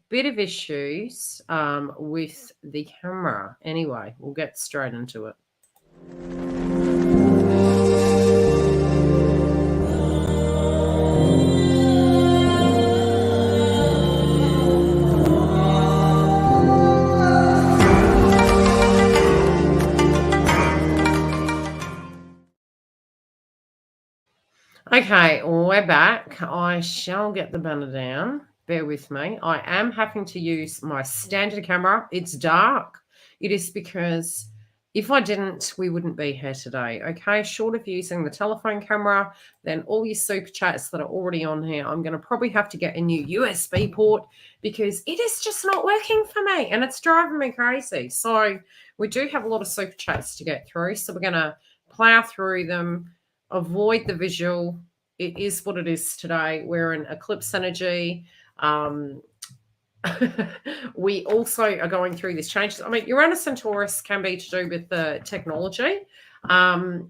bit of issues with the camera. Anyway, we'll get straight into it. Okay, we're back. I shall get the banner down. Bear with me. I am having to use my standard camera. It's dark. It is because if I didn't, we wouldn't be here today. Okay, short of using the telephone camera, then all your super chats that are already on here, I'm going to probably have to get a new USB port because it is just not working for me and it's driving me crazy. So we do have a lot of super chats to get through. So we're going to plow through them. Avoid the visual. It is what it is today. We're in eclipse energy. We also are going through these changes. I mean, Uranus and Taurus can be to do with the technology.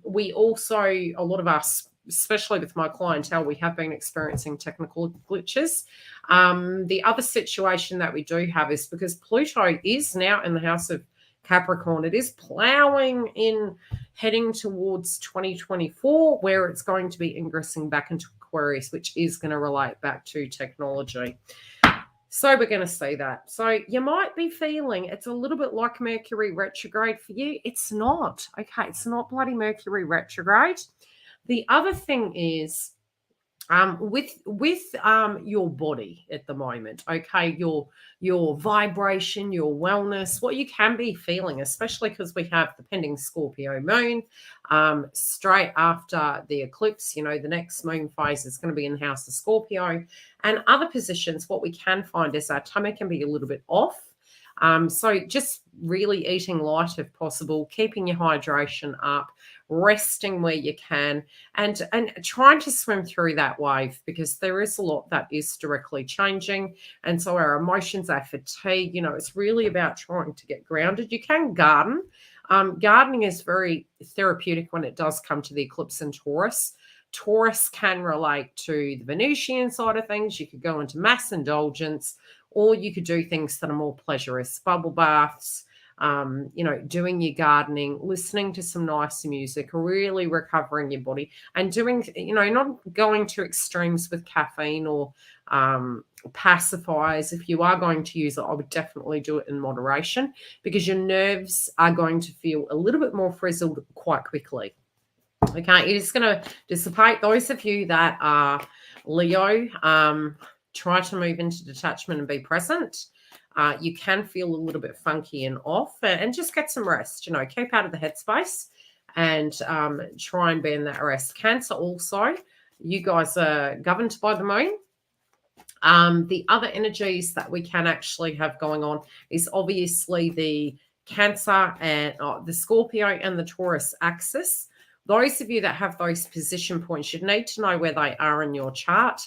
We also, a lot of us, especially with my clientele, we have been experiencing technical glitches. The other situation that we do have is because Pluto is now in the house of Capricorn, it is plowing in, heading towards 2024, where it's going to be ingressing back into Aquarius, which is going to relate back to technology. So we're going to see that. So you might be feeling it's a little bit like Mercury retrograde for you. It's not. Okay, it's not bloody Mercury retrograde. The other thing is with your body at the moment, okay, your vibration, your wellness, what you can be feeling, especially because we have the pending Scorpio moon straight after the eclipse. You know, the next moon phase is going to be in the house of Scorpio, and other positions. What we can find is our tummy can be a little bit off. So just really eating light if possible, keeping your hydration up, resting where you can, and trying to swim through that wave, because there is a lot that is directly changing. And so our emotions, our fatigue, you know, it's really about trying to get grounded. You can garden. Gardening is very therapeutic when it does come to the eclipse in Taurus. Taurus can relate to the Venusian side of things. You could go into mass indulgence, or you could do things that are more pleasurous, bubble baths, you know, doing your gardening, listening to some nice music, really recovering your body, and doing, you know, not going to extremes with caffeine or pacifiers. If you are going to use it, I would definitely do it in moderation, because your nerves are going to feel a little bit more frizzled quite quickly. Okay, it is going to dissipate. Those of you that are Leo, try to move into detachment and be present. You can feel a little bit funky and off, and just get some rest. You know, keep out of the headspace and try and be in that rest. Cancer also, you guys are governed by the moon. The other energies that we can actually have going on is obviously the Cancer and the Scorpio and the Taurus axis. Those of you that have those position points, you need to know where they are in your chart.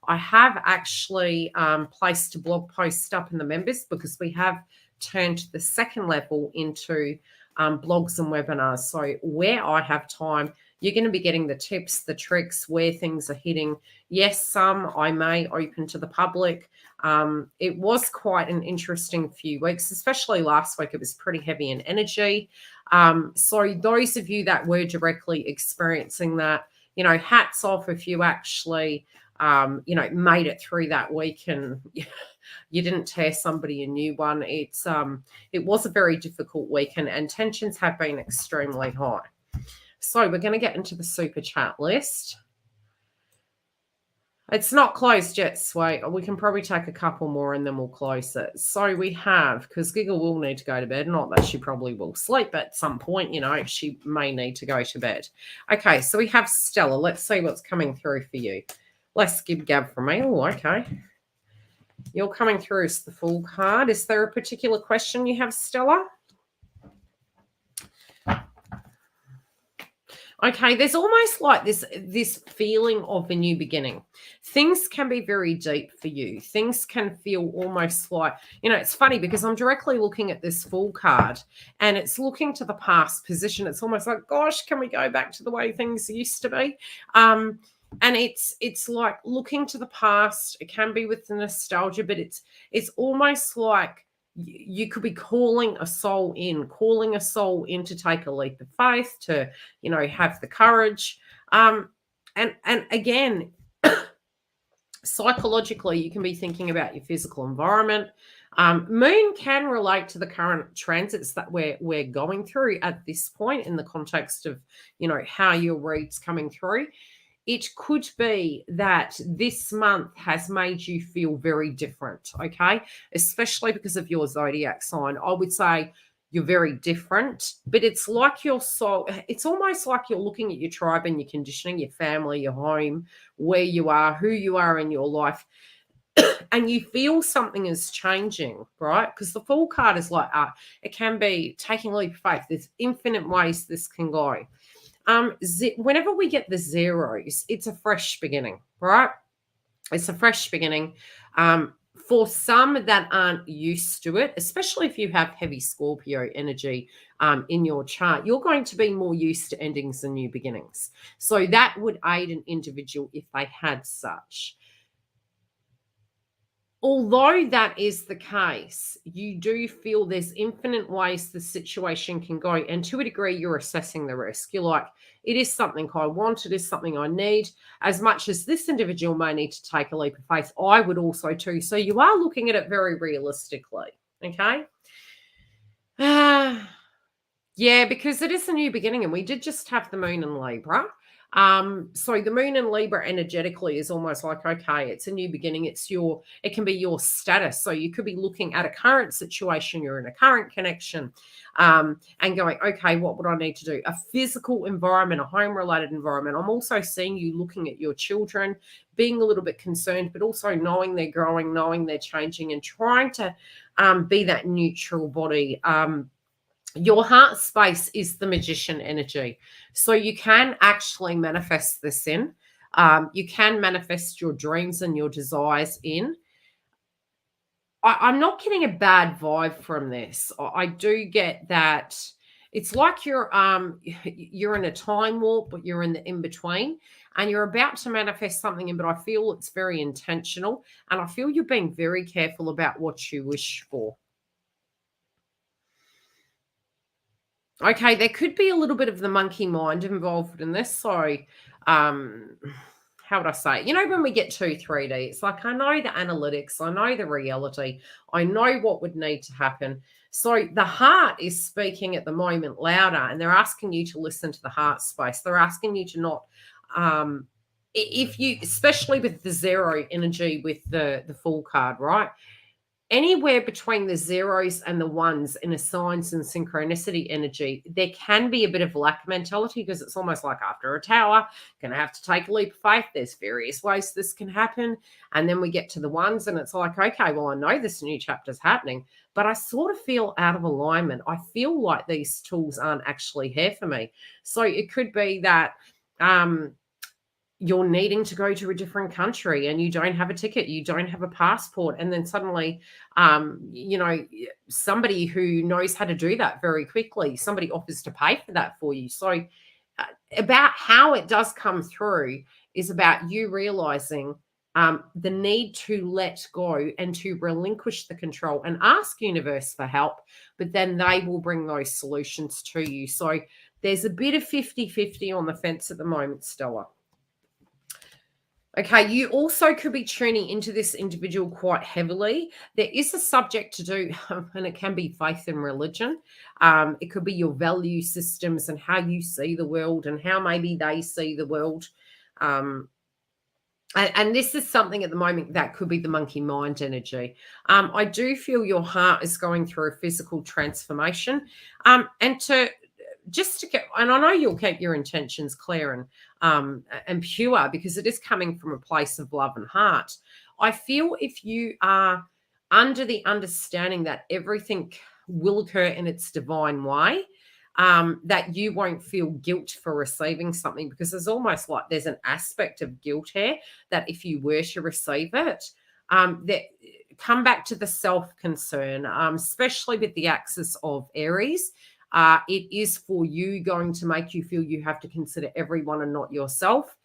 I have actually placed a blog post up in the members, because we have turned the second level into blogs and webinars. So where I have time, you're going to be getting the tips, the tricks, where things are hitting. Yes, some I may open to the public. It was quite an interesting few weeks, especially last week. It was pretty heavy in energy. So those of you that were directly experiencing that, you know, hats off if you actually, you know, made it through that week and you didn't tear somebody a new one. It was a very difficult week, and tensions have been extremely high. So we're going to get into the super chat list. It's not closed yet, Sway. We can probably take a couple more and then we'll close it. So we have, because Giggle will need to go to bed. Not that she probably will sleep at some point, you know, she may need to go to bed. Okay, so we have Stella. Let's see what's coming through for you. Less gib gab from me. Oh, okay. You're coming through as the Fool card. Is there a particular question you have, Stella? Okay, there's almost like this feeling of a new beginning. Things can be very deep for you. Things can feel almost like, you know, it's funny because I'm directly looking at this Fool card and it's looking to the past position. It's almost like, gosh, can we go back to the way things used to be? And it's like looking to the past. It can be with the nostalgia, but it's almost like you could be calling a soul in to take a leap of faith, to have the courage. And again, psychologically, you can be thinking about your physical environment. Moon can relate to the current transits that we're going through at this point in the context of how your read's coming through. It could be that this month has made you feel very different, okay? Especially because of your zodiac sign. I would say you're very different, but it's like your soul, it's almost like you're looking at your tribe and your conditioning, your family, your home, where you are, who you are in your life, and you feel something is changing, right? Because the Fool card is like, it can be taking a leap of faith. There's infinite ways this can go. Whenever we get the zeros, it's a fresh beginning, right? It's a fresh beginning. For some that aren't used to it, especially if you have heavy Scorpio energy in your chart, you're going to be more used to endings and new beginnings. So that would aid an individual if they had such. Although that is the case, you do feel there's infinite ways the situation can go. And to a degree, you're assessing the risk. You're like, it is something I want. It is something I need. As much as this individual may need to take a leap of faith, I would also too. So you are looking at it very realistically. Okay. Yeah, because it is a new beginning, and we did just have the moon in Libra. So the moon in Libra energetically is almost like, okay, it's a new beginning. It can be your status. So you could be looking at a current situation, you're in a current connection, and going, okay, what would I need to do? A physical environment, a home-related environment. I'm also seeing you looking at your children, being a little bit concerned, but also knowing they're growing, knowing they're changing, and trying to be that neutral body. Your heart space is the magician energy. So you can actually manifest this in. You can manifest your dreams and your desires in. I'm not getting a bad vibe from this. I do get that it's like you're in a time warp, but you're in the in-between, and you're about to manifest something in, but I feel it's very intentional, and I feel you're being very careful about what you wish for. Okay, there could be a little bit of the monkey mind involved in this. So, how would I say? When we get 3D, it's like, I know the analytics, I know the reality, I know what would need to happen. So the heart is speaking at the moment louder, and they're asking you to listen to the heart space. They're asking you to not, if you, especially with the zero energy with the Fool card, right? Anywhere between the zeros and the ones in a signs and synchronicity energy, there can be a bit of lack mentality, because it's almost like after a tower, going to have to take a leap of faith. There's various ways this can happen. And then we get to the ones and it's like, okay, well, I know this new chapter's happening, but I sort of feel out of alignment. I feel like these tools aren't actually here for me. So it could be that you're needing to go to a different country and you don't have a ticket, you don't have a passport, and then suddenly somebody who knows how to do that very quickly, somebody offers to pay for that for you. So about how it does come through is about you realizing the need to let go and to relinquish the control and ask universe for help, but then they will bring those solutions to you. So there's a bit of 50-50 on the fence at the moment, Stella. Okay, you also could be tuning into this individual quite heavily. There is a subject to do, and it can be faith and religion. It could be your value systems and how you see the world and how maybe they see the world. And this is something at the moment that could be the monkey mind energy. I do feel your heart is going through a physical transformation. And I know you'll keep your intentions clear and pure, because it is coming from a place of love and heart. I feel if you are under the understanding that everything will occur in its divine way, that you won't feel guilt for receiving something, because there's almost like there's an aspect of guilt here that if you were to receive it, that come back to the self-concern, especially with the axis of Aries. It is for you going to make you feel you have to consider everyone and not yourself.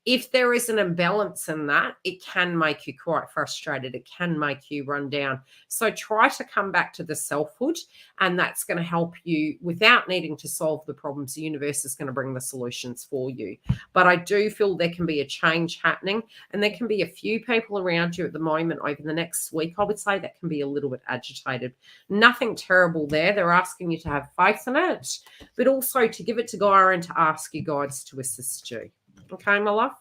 If there is an imbalance in that, it can make you quite frustrated. It can make you run down. So try to come back to the selfhood, and that's going to help you without needing to solve the problems. The universe is going to bring the solutions for you. But I do feel there can be a change happening, and there can be a few people around you at the moment over the next week, I would say, that can be a little bit agitated. Nothing terrible there. They're asking you to have faith in it, but also to give it to Gaia and to ask your guides to assist you. Okay, my love.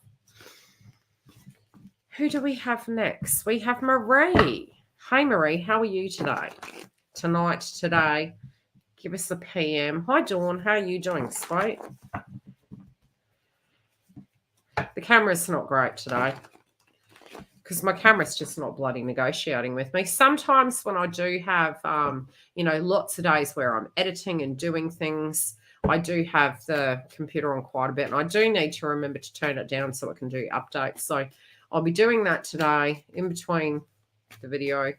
Who do we have next? We have Marie. Hey, Marie, how are you today? Today. Give us a PM. Hi, Dawn. How are you doing, sweet? The camera's not great today because my camera's just not bloody negotiating with me. Sometimes when I do have, lots of days where I'm editing and doing things, I do have the computer on quite a bit, and I do need to remember to turn it down so I can do updates. So I'll be doing that today in between the video.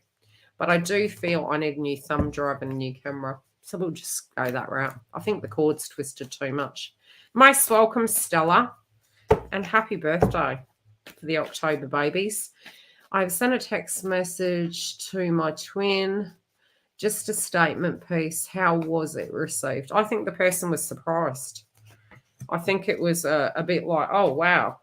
But I do feel I need a new thumb drive and a new camera. So we'll just go that route. I think the cord's twisted too much. Most welcome, Stella. And happy birthday for the October babies. I've sent a text message to my twin. Just a statement piece. How was it received? I think the person was surprised. I think it was a bit like, oh, wow.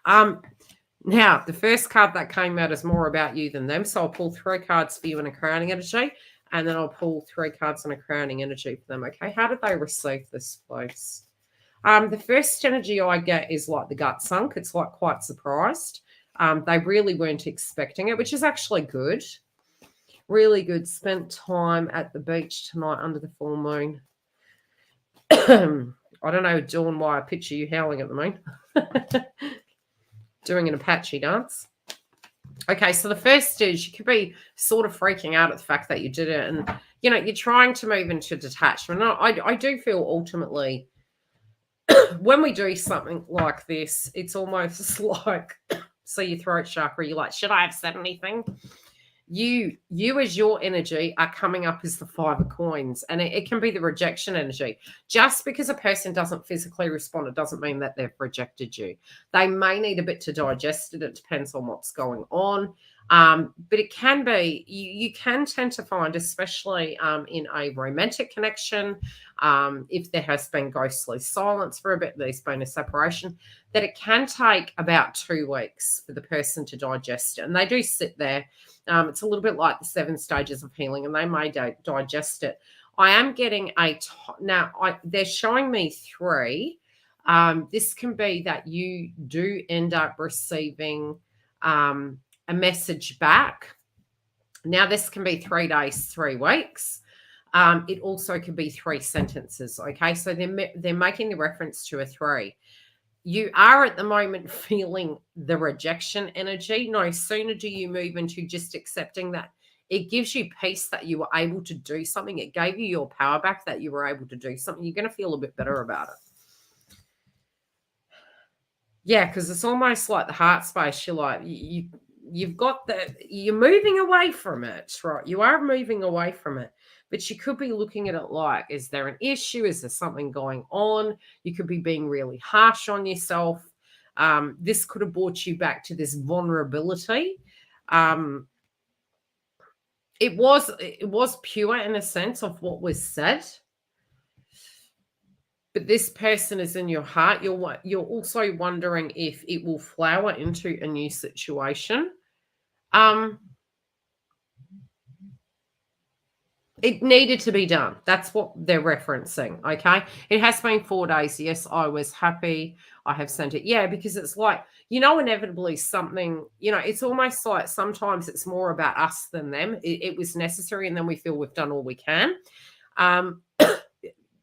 Now, the first card that came out is more about you than them. So I'll pull 3 cards for you in a crowning energy, and then I'll pull 3 cards in a crowning energy for them. Okay, how did they receive this, please? The first energy I get is like the gut sunk. It's like quite surprised. They really weren't expecting it, which is actually good. Really good. Spent time at the beach tonight under the full moon. I don't know, Dawn, why I picture you howling at the moon. Doing an Apache dance. Okay, so the first is you could be sort of freaking out at the fact that you did it. And, you're trying to move into detachment. I do feel ultimately when we do something like this, it's almost like, so your throat chakra, you're like, should I have said anything? You as your energy are coming up as the 5 of coins, and it can be the rejection energy. Just because a person doesn't physically respond, it doesn't mean that they've rejected you. They may need a bit to digest it. It depends on what's going on. But it can be, you can tend to find, especially in a romantic connection, if there has been ghostly silence for a bit, there's been a separation, that it can take about 2 weeks for the person to digest it. And they do sit there. It's a little bit like the 7 stages of healing, and they may digest it. I am getting they're showing me 3. This can be that you do end up receiving a message back. Now, this can be 3 days, 3 weeks. It also could be 3 sentences. Okay, so they're making the reference to a 3. You are at the moment feeling the rejection energy. No sooner do you move into just accepting that, it gives you peace that you were able to do something. It gave you your power back that you were able to do something. You're going to feel a bit better about it. Yeah, because it's almost like the heart space. You're like, you've got you're moving away from it, right? You are moving away from it. But you could be looking at it like, is there an issue? Is there something going on? You could be being really harsh on yourself. This could have brought you back to this vulnerability. It was pure in a sense of what was said. But this person is in your heart. You're also wondering if it will flower into a new situation. It needed to be done. That's what they're referencing, okay? It has been 4 days. Yes, I was happy. I have sent it. Yeah, because it's like, inevitably something, it's almost like sometimes it's more about us than them. It was necessary, and then we feel we've done all we can.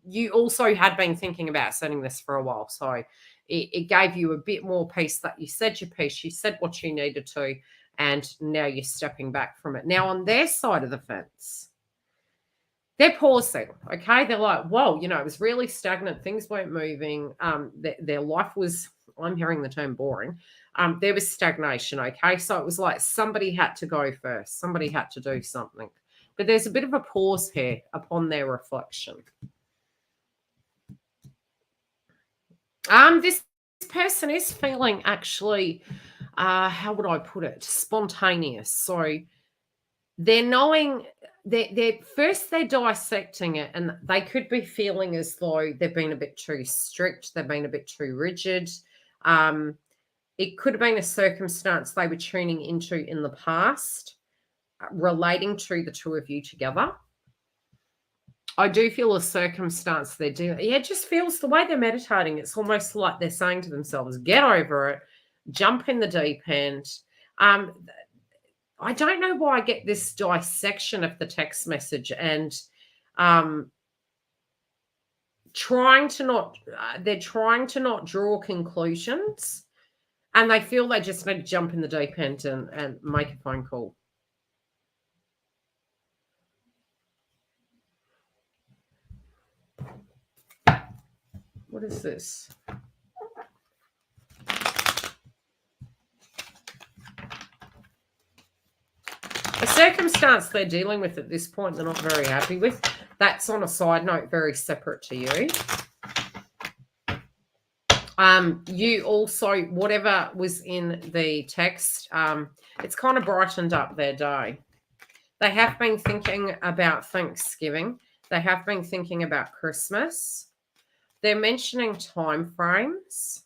You also had been thinking about sending this for a while, so it gave you a bit more peace that you said your piece, you said what you needed to, and now you're stepping back from it. Now, on their side of the fence, they're pausing, okay? They're like, whoa, it was really stagnant. Things weren't moving. Their life was, I'm hearing the term boring. There was stagnation, okay? So it was like somebody had to go first. Somebody had to do something. But there's a bit of a pause here upon their reflection. This This person is feeling actually, how would I put it, spontaneous. So they're knowing, they're dissecting it, and they could be feeling as though they've been a bit too strict, they've been a bit too rigid. It could have been a circumstance they were tuning into in the past relating to the two of you together. I do feel a circumstance they're doing. Yeah, it just feels the way they're meditating. It's almost like they're saying to themselves, get over it, jump in the deep end. I don't know why I get this dissection of the text message, and they're trying to not draw conclusions, and they feel they just need to jump in the deep end and make a phone call. What is this? A circumstance they're dealing with at this point they're not very happy with. That's, on a side note, very separate to you. You also, whatever was in the text, it's kind of brightened up their day. They have been thinking about Thanksgiving. They have been thinking about Christmas. They're mentioning time frames.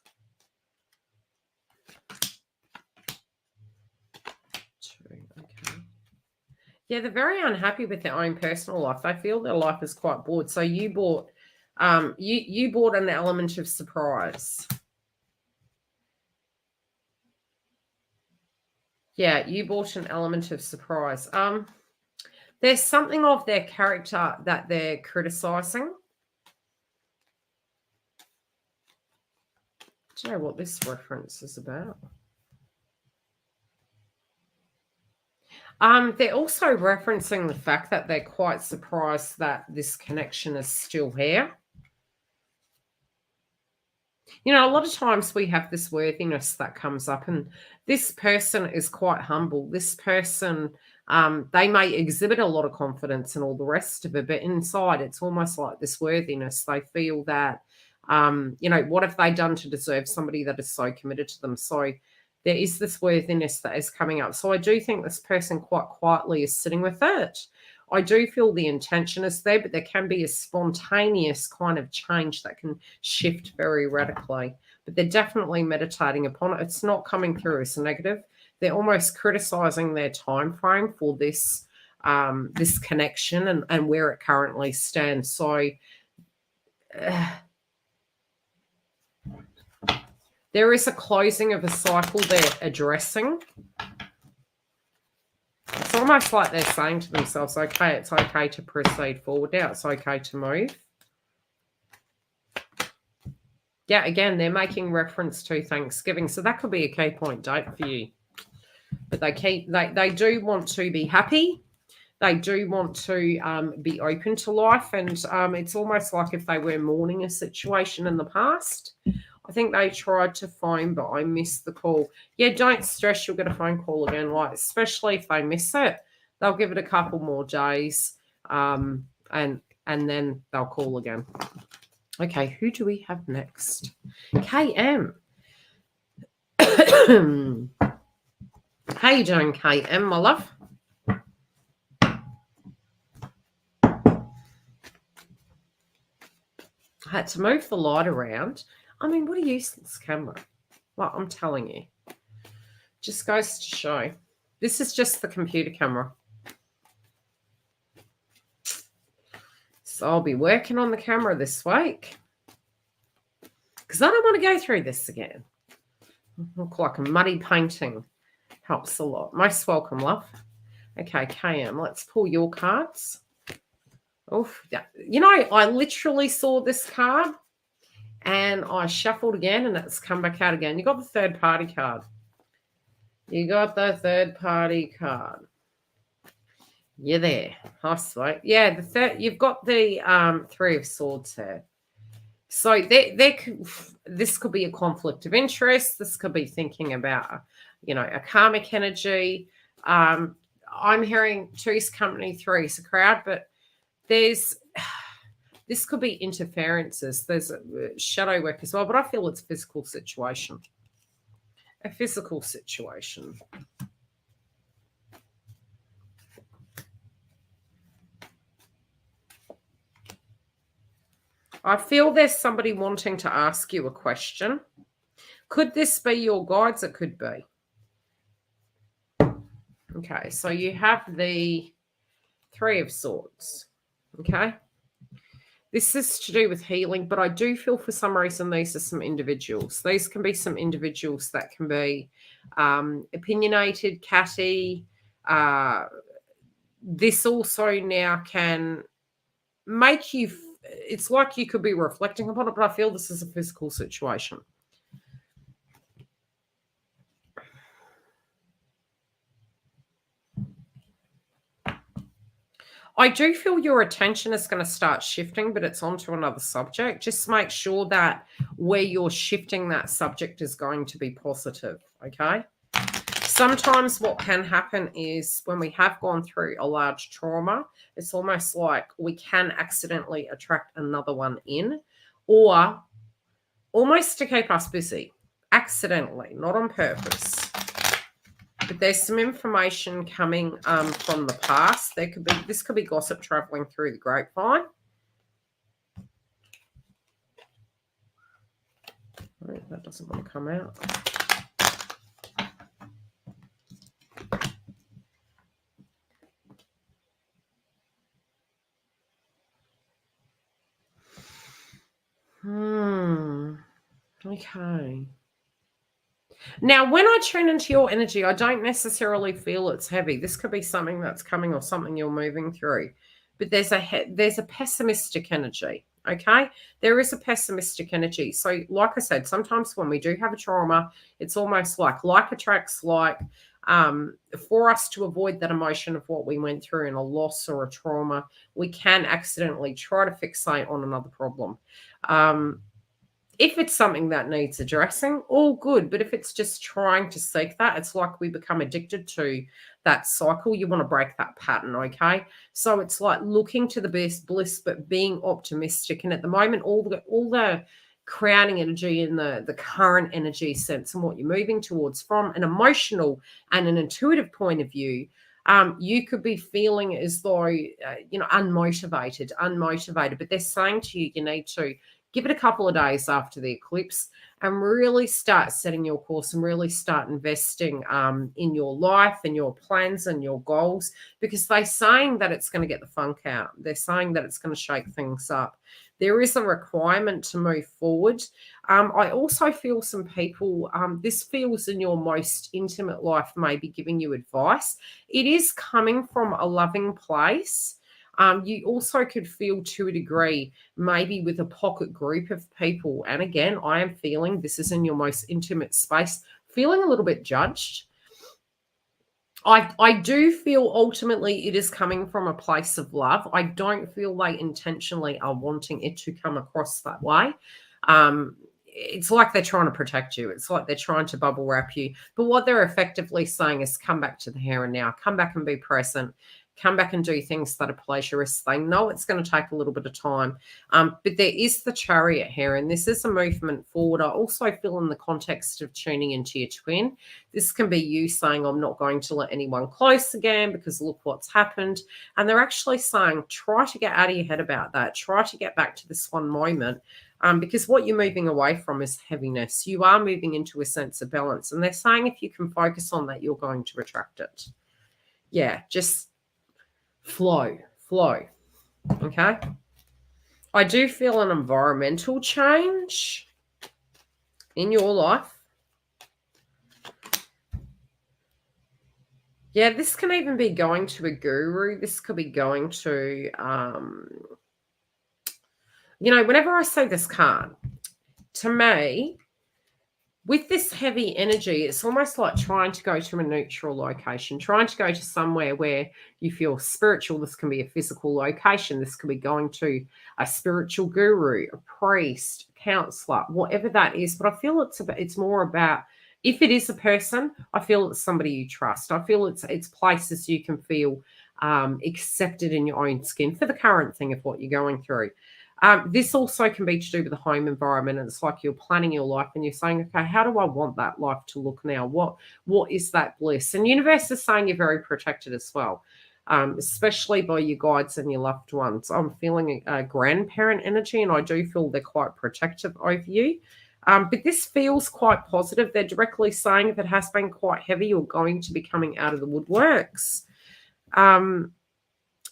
Yeah, they're very unhappy with their own personal life. They feel their life is quite bored. So you bought you bought an element of surprise. Yeah, you bought an element of surprise. There's something of their character that they're criticizing. Do you know what this reference is about? They're also referencing the fact that they're quite surprised that this connection is still here. You know, a lot of times we have this worthiness that comes up, and this person is quite humble. This person, they may exhibit a lot of confidence and all the rest of it, but inside it's almost like this worthiness. They feel that, you know, what have they done to deserve somebody that is so committed to them? So there is this worthiness that is coming up. So I do think this person quite quietly is sitting with it. I do feel the intention is there, but there can be a spontaneous kind of change that can shift very radically. But they're definitely meditating upon it. It's not coming through as a negative. They're almost criticizing their time frame for this this connection and where it currently stands. So there is a closing of a cycle they're addressing. It's almost like they're saying to themselves, okay, it's okay to proceed forward now. It's okay to move. Yeah, again, they're making reference to Thanksgiving. So that could be a key point date for you. But they do want to be happy. They do want to be open to life. And it's almost like if they were mourning a situation in the past, I think they tried to phone, but I missed the call. Yeah, don't stress. You'll get a phone call again, like, especially if they miss it. They'll give it a couple more days, and then they'll call again. Okay, who do we have next? KM. How you doing, KM, my love? I had to move the light around. I mean, what a useless camera. Well, I'm telling you. Just goes to show. This is just the computer camera. So I'll be working on the camera this week. Because I don't want to go through this again. Look like a muddy painting. Helps a lot. Most welcome, love. Okay, KM, let's pull your cards. Oh, you know, I literally saw this card and I shuffled again and it's come back out again. You got the third party card. You got the third party card. You're there. Oh, sweet. Yeah, the third. You've got the Three of Swords here. So this could be a conflict of interest. This could be thinking about, you know, a karmic energy. I'm hearing two's company, three's a crowd, but there's This could be interferences. There's a shadow work as well, but I feel it's a physical situation. A physical situation. I feel there's somebody wanting to ask you a question. Could this be your guides? It could be. Okay, so you have the Three of Swords. Okay. This is to do with healing, but I do feel for some reason these are some individuals. These can be some individuals that can be opinionated, catty. This also now can make you, it's like you could be reflecting upon it, but I feel this is a physical situation. I do feel your attention is going to start shifting, but it's onto another subject. Just make sure that where you're shifting that subject is going to be positive, okay? Sometimes what can happen is when we have gone through a large trauma, it's almost like we can accidentally attract another one in, or almost to keep us busy, accidentally, not on purpose. But there's some information coming from the past. This could be gossip traveling through the grapevine. Oh, that doesn't want to come out. Okay. Now, when I tune into your energy, I don't necessarily feel it's heavy. This could be something that's coming or something you're moving through. But there's a pessimistic energy, okay? There is a pessimistic energy. So, like I said, sometimes when we do have a trauma, it's almost like attracts like. For us to avoid that emotion of what we went through in a loss or a trauma, we can accidentally try to fixate on another problem. If it's something that needs addressing, all good. But if it's just trying to seek that, it's like we become addicted to that cycle. You want to break that pattern, okay? So it's like looking to the best bliss, but being optimistic. And at the moment, all the crowding energy in the current energy sense and what you're moving towards from an emotional and an intuitive point of view, you could be feeling as though, unmotivated. But they're saying to you, you need to give it a couple of days after the eclipse and really start setting your course and really start investing in your life and your plans and your goals, because they're saying that it's going to get the funk out. They're saying that it's going to shake things up. There is a requirement to move forward. I also feel some people, this feels in your most intimate life, maybe giving you advice. It is coming from a loving place. You also could feel to a degree, maybe with a pocket group of people. And again, I am feeling this is in your most intimate space, feeling a little bit judged. I do feel ultimately it is coming from a place of love. I don't feel they intentionally are wanting it to come across that way. It's like they're trying to protect you. It's like they're trying to bubble wrap you. But what they're effectively saying is come back to the here and now. Come back and be present. Come back and do things that are pleasurous. They know it's going to take a little bit of time. But there is the Chariot here, and this is a movement forward. I also feel in the context of tuning into your twin, this can be you saying, I'm not going to let anyone close again because look what's happened. And they're actually saying, try to get out of your head about that. Try to get back to this one moment. Because what you're moving away from is heaviness. You are moving into a sense of balance. And they're saying if you can focus on that, you're going to attract it. Yeah, just flow. Okay. I do feel an environmental change in your life. Yeah, this can even be going to a guru. This could be going to, whenever I say this card, to me, with this heavy energy, it's almost like trying to go to a neutral location, trying to go to somewhere where you feel spiritual. This can be a physical location. This could be going to a spiritual guru, a priest, a counselor, whatever that is. But I feel it's more about, if it is a person, I feel it's somebody you trust. I feel it's places you can feel accepted in your own skin for the current thing of what you're going through. This also can be to do with the home environment. And it's like you're planning your life and you're saying, okay, how do I want that life to look now? What is that bliss? And universe is saying you're very protected as well, especially by your guides and your loved ones. I'm feeling a grandparent energy, and I do feel they're quite protective over you. But this feels quite positive. They're directly saying if it has been quite heavy, you're going to be coming out of the woodworks.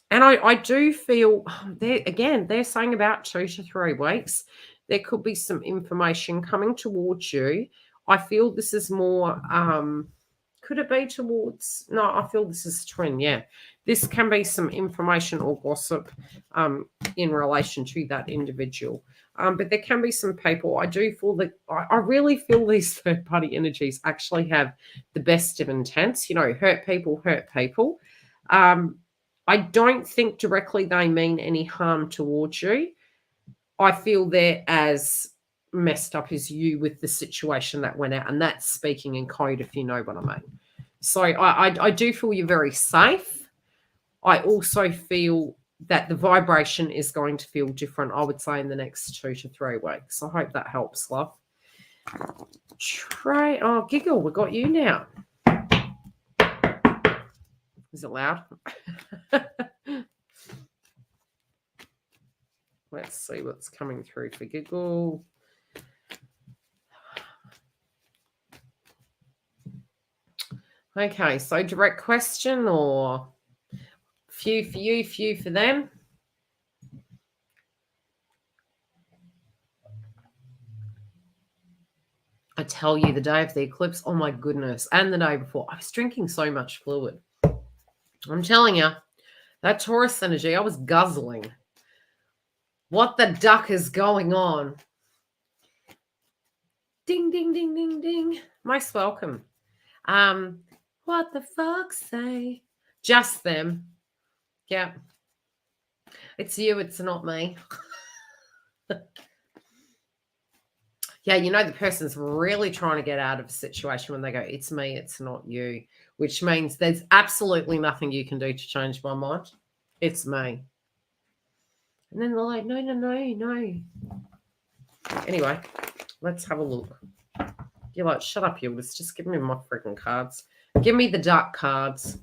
And I do feel, they're saying about 2 to 3 weeks. There could be some information coming towards you. I feel this is more, could it be towards, no, I feel this is twin, yeah. This can be some information or gossip in relation to that individual. But there can be some people, I do feel that, I really feel these third-party energies actually have the best of intents, hurt people. I don't think directly they mean any harm towards you. I feel they're as messed up as you with the situation that went out, and that's speaking in code, if you know what I mean. So I do feel you're very safe. I also feel that the vibration is going to feel different, I would say, in the next 2 to 3 weeks. I hope that helps, love. Trey, oh, Giggle, we got you now. Is it loud? Let's see what's coming through for Giggle. Okay, so direct question or few for you, few for them? I tell you, the day of the eclipse, oh my goodness, and the day before, I was drinking so much fluid. I'm telling you, that Taurus energy, I was guzzling. What the duck is going on? Ding, ding, ding, ding, ding. Most welcome. What the fuck say? Just them. Yeah. It's you, it's not me. Yeah, the person's really trying to get out of a situation when they go, it's me, it's not you, which means there's absolutely nothing you can do to change my mind. It's me. And then they're like, no. Anyway, let's have a look. You're like, shut up, Yildiz. Just give me my freaking cards. Give me the dark cards.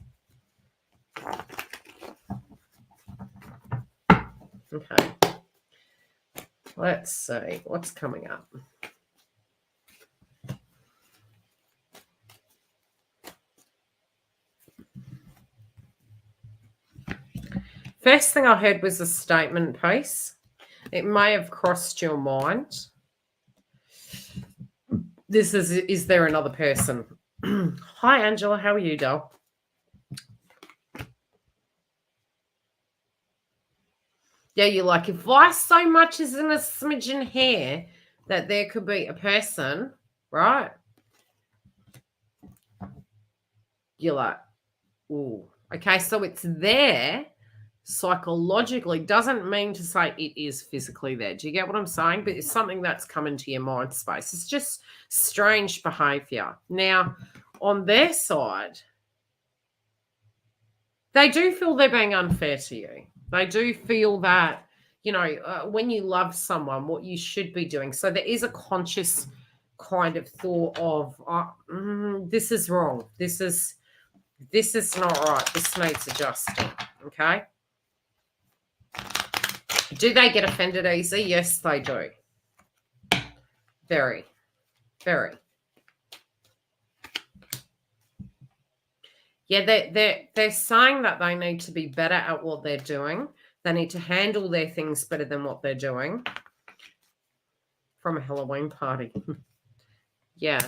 Okay. Let's see what's coming up. First thing I heard was a statement piece. It may have crossed your mind. This is there another person? Hi, Angela. How are you, doll? Yeah, you're like, if I so much as in a smidgen hair that there could be a person, right? You're like, ooh. Okay, so it's there psychologically. Doesn't mean to say it is physically there. Do you get what I'm saying? But it's something that's come into your mind space. It's just strange behavior. Now, on their side, they do feel they're being unfair to you. They do feel that, when you love someone, what you should be doing. So there is a conscious kind of thought of, this is wrong. This is not right. This needs adjusting. Okay. Do they get offended easy? Yes, they do. Very, very. Yeah, they're saying that they need to be better at what they're doing. They need to handle their things better than what they're doing. From a Halloween party. Yeah.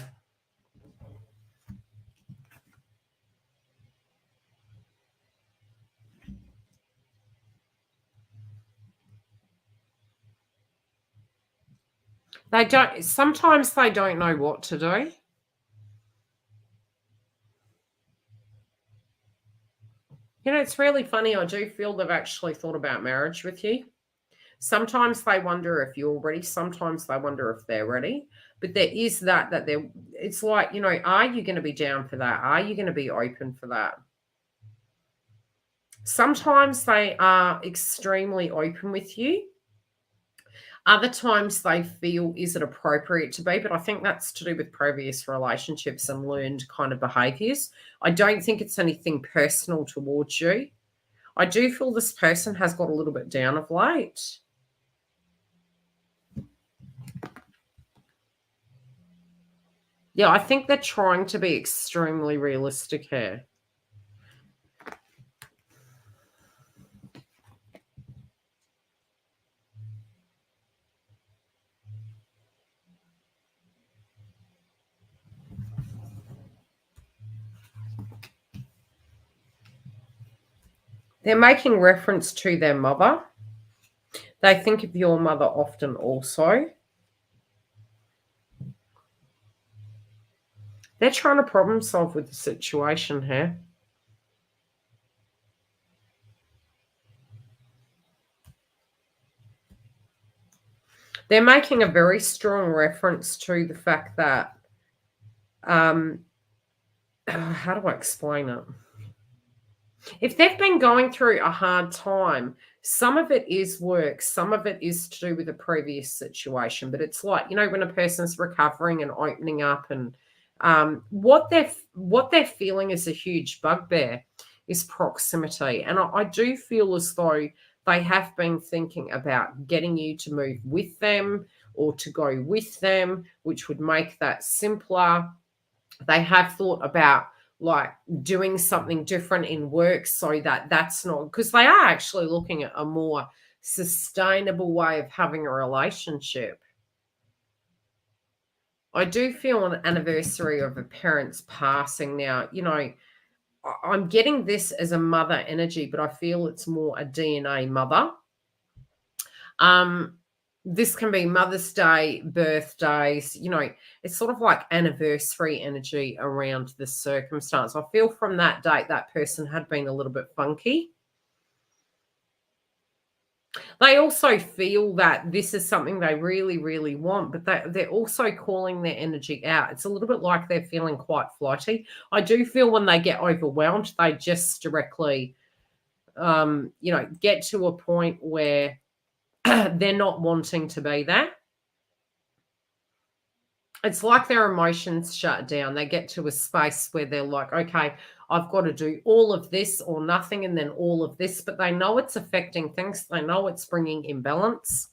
Sometimes they don't know what to do. It's really funny. I do feel they've actually thought about marriage with you. Sometimes they wonder if you're ready. Sometimes they wonder if they're ready. But there is that it's like, are you going to be down for that? Are you going to be open for that? Sometimes they are extremely open with you. Other times they feel, is it appropriate to be? But I think that's to do with previous relationships and learned kind of behaviors. I don't think it's anything personal towards you. I do feel this person has got a little bit down of late. Yeah, I think they're trying to be extremely realistic here. They're making reference to their mother. They think of your mother often also. They're trying to problem solve with the situation here. They're making a very strong reference to the fact that, how do I explain it? If they've been going through a hard time, some of it is work, some of it is to do with a previous situation. But it's like, when a person's recovering and opening up, and what they're feeling is a huge bugbear is proximity. And I do feel as though they have been thinking about getting you to move with them or to go with them, which would make that simpler. They have thought about like doing something different in work so that that's not, because they are actually looking at a more sustainable way of having a relationship. I do feel an anniversary of a parent's passing now. I'm getting this as a mother energy, but I feel it's more a DNA mother. This can be Mother's Day, birthdays, it's sort of like anniversary energy around this circumstance. I feel from that date that person had been a little bit funky. They also feel that this is something they really, really want, but they're also calling their energy out. It's a little bit like they're feeling quite flighty. I do feel when they get overwhelmed, they just directly, get to a point where they're not wanting to be there. It's like their emotions shut down. They get to a space where they're like, okay, I've got to do all of this or nothing and then all of this, but they know it's affecting things. They know it's bringing imbalance.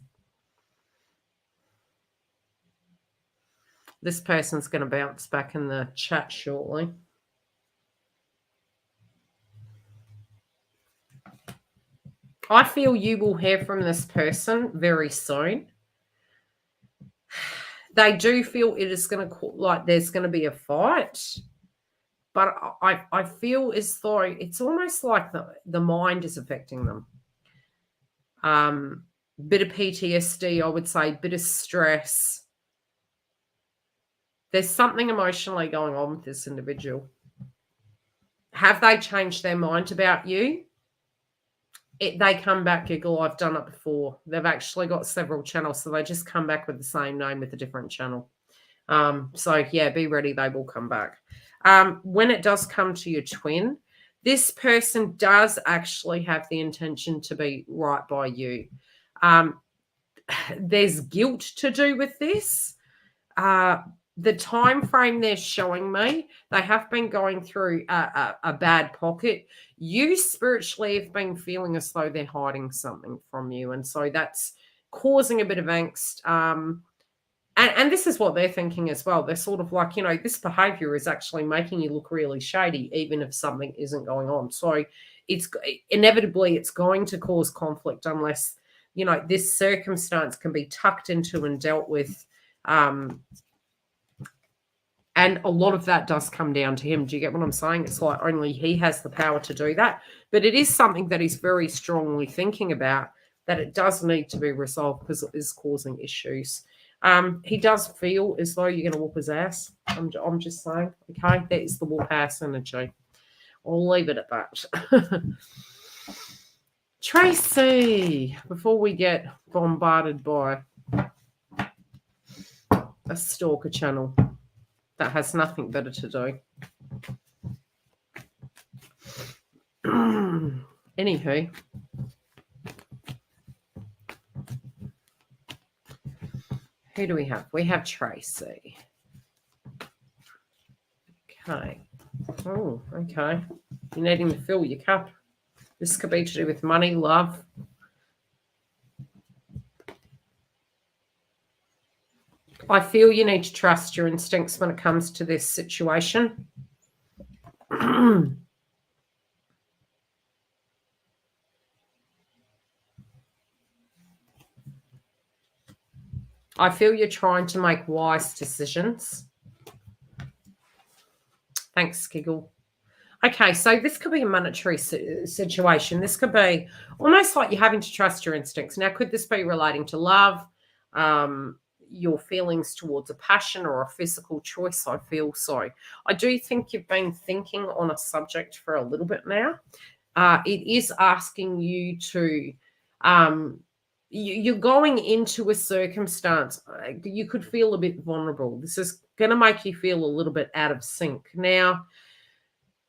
This person's going to bounce back in the chat shortly. I feel you will hear from this person very soon. They do feel it is going to, like there's going to be a fight. But I feel as though it's almost like the mind is affecting them. Bit of PTSD, I would say, bit of stress. There's something emotionally going on with this individual. Have they changed their mind about you? They come back, giggle, I've done it before. They've actually got several channels, so they just come back with the same name with a different channel. So, yeah, be ready. They will come back. When it does come to your twin, this person does actually have the intention to be right by you. There's guilt to do with this. The time frame they're showing me, they have been going through a bad pocket. You spiritually have been feeling as though they're hiding something from you, and so that's causing a bit of angst. And this is what they're thinking as well. They're sort of like, this behavior is actually making you look really shady, even if something isn't going on. So it's inevitably it's going to cause conflict unless, this circumstance can be tucked into and dealt with. And a lot of that does come down to him. Do you get what I'm saying? It's like only he has the power to do that. But it is something that he's very strongly thinking about, that it does need to be resolved because it is causing issues. He does feel as though you're going to whoop his ass. I'm just saying. Okay, that is the whoop ass energy. I'll leave it at that. Tracy, before we get bombarded by a stalker channel that has nothing better to do. Anywho, Who do we have? We have Tracy. Okay. Oh, okay. You're needing to fill your cup. This could be to do with money, love. I feel you need to trust your instincts when it comes to this situation. I feel you're trying to make wise decisions. Thanks, Giggle. Okay, so this could be a monetary situation. This could be almost like you're having to trust your instincts. Now, could this be relating to love, your feelings towards a passion or a physical choice? I feel so. I do think you've been thinking on a subject for a little bit now. It is asking you to, you're going into a circumstance. You could feel a bit vulnerable. This is going to make you feel a little bit out of sync. Now,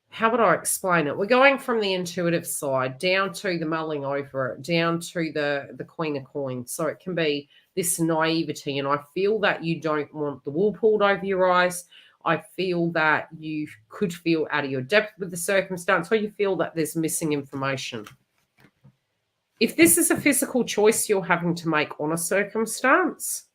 how would I explain it? We're going from the intuitive side down to the mulling over it, down to the Queen of Coins. So it can be this naivety, and I feel that you don't want the wool pulled over your eyes. I feel that you could feel out of your depth with the circumstance, or you feel that there's missing information. If this is a physical choice you're having to make on a circumstance,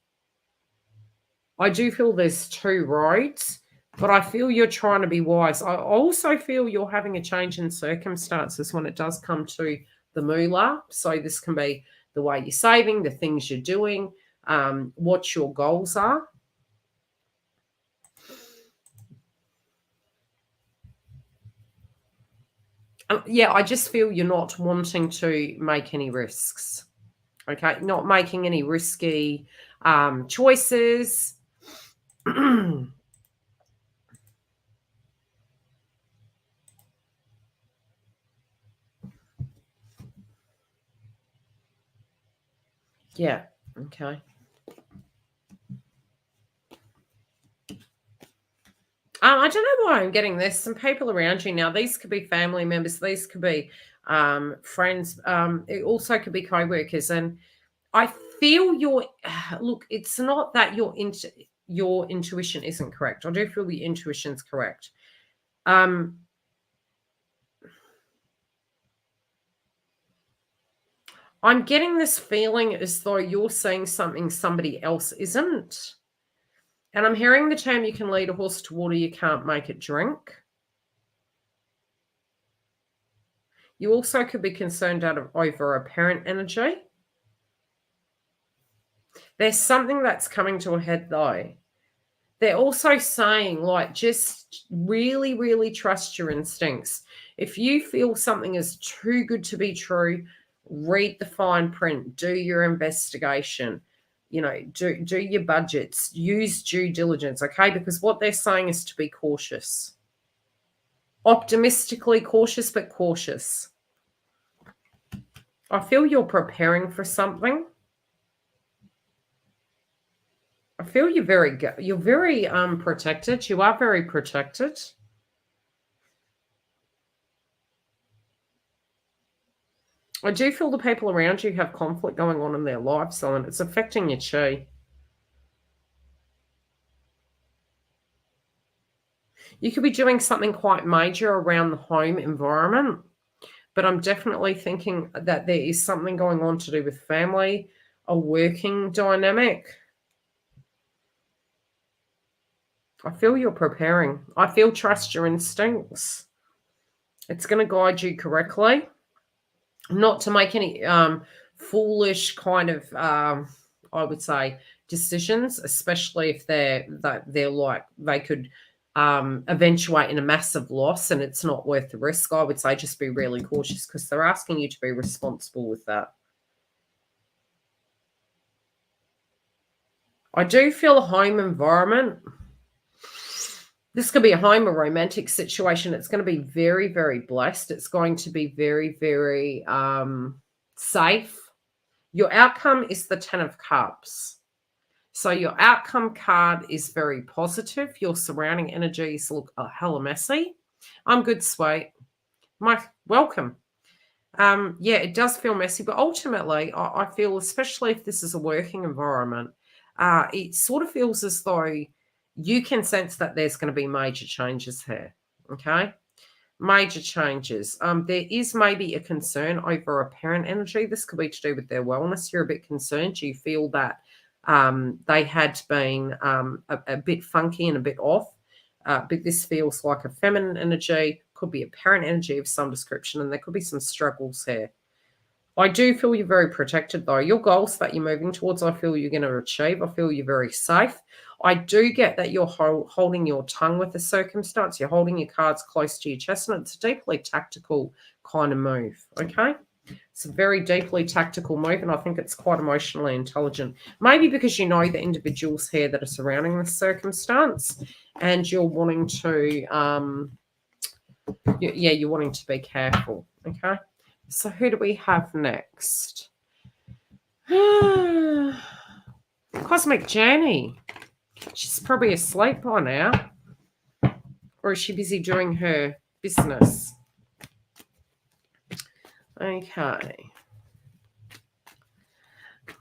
I do feel there's two roads. But I feel you're trying to be wise. I also feel you're having a change in circumstances when it does come to the moolah. So this can be the way you're saving, the things you're doing, what your goals are. Yeah, I just feel you're not wanting to make any risks. Okay, not making any risky choices. Yeah, okay. I don't know why I'm getting this. Some people around you now. These could be family members. These could be friends. It also could be co-workers. And I feel look, it's not that your intuition isn't correct. I do feel the intuition's correct. I'm getting this feeling as though you're saying something somebody else isn't. And I'm hearing the term, you can lead a horse to water, you can't make it drink. You also could be concerned over a parent energy. There's something that's coming to a head, though. They're also saying, like, just really, really trust your instincts. If you feel something is too good to be true, read the fine print, do your investigation, do your budgets, use due diligence, okay? Because what they're saying is to be cautious. Optimistically cautious, but cautious. I feel you're preparing for something. I feel you're very protected. You are very protected. I do feel the people around you have conflict going on in their lives, though, and it's affecting your chi. You could be doing something quite major around the home environment, but I'm definitely thinking that there is something going on to do with family, a working dynamic. I feel you're preparing. I feel trust your instincts. It's going to guide you correctly. Not to make any foolish kind of, I would say, decisions, especially if they're like they could eventuate in a massive loss and it's not worth the risk. I would say just be really cautious because they're asking you to be responsible with that. I do feel a home environment. This could be a home or romantic situation. It's going to be very, very blessed. It's going to be very, very safe. Your outcome is the 10 of Cups. So your outcome card is very positive. Your surrounding energies look hella messy. I'm good, sweet. Welcome. Yeah, it does feel messy, but ultimately, I feel, especially if this is a working environment, it sort of feels as though you can sense that there's going to be major changes here. Okay. Major changes. There is maybe a concern over a parent energy. This could be to do with their wellness. You're a bit concerned. You feel that they had been a bit funky and a bit off. But this feels like a feminine energy, could be a parent energy of some description, and there could be some struggles here. I do feel you're very protected, though. Your goals that you're moving towards, I feel you're going to achieve. I feel you're very safe. I do get that you're holding your tongue with the circumstance. You're holding your cards close to your chest, and it's a deeply tactical kind of move, okay? It's a very deeply tactical move, and I think it's quite emotionally intelligent. Maybe because you know the individuals here that are surrounding this circumstance, and you're wanting to, you're wanting to be careful, okay? So who do we have next? Cosmic Journey. She's probably asleep by now. Or is she busy doing her business? Okay.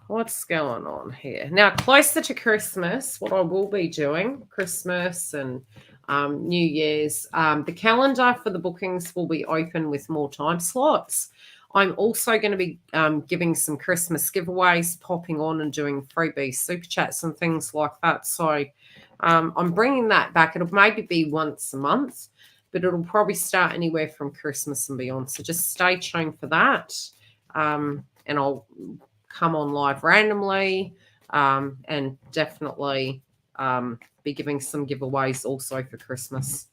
What's going on here? Now, closer to Christmas, what I will be doing, Christmas and New Year's, the calendar for the bookings will be open with more time slots. I'm also going to be giving some Christmas giveaways, popping on and doing freebie super chats and things like that. So I'm bringing that back. It'll maybe be once a month, but it'll probably start anywhere from Christmas and beyond. So just stay tuned for that. And I'll come on live randomly and definitely be giving some giveaways also for Christmas.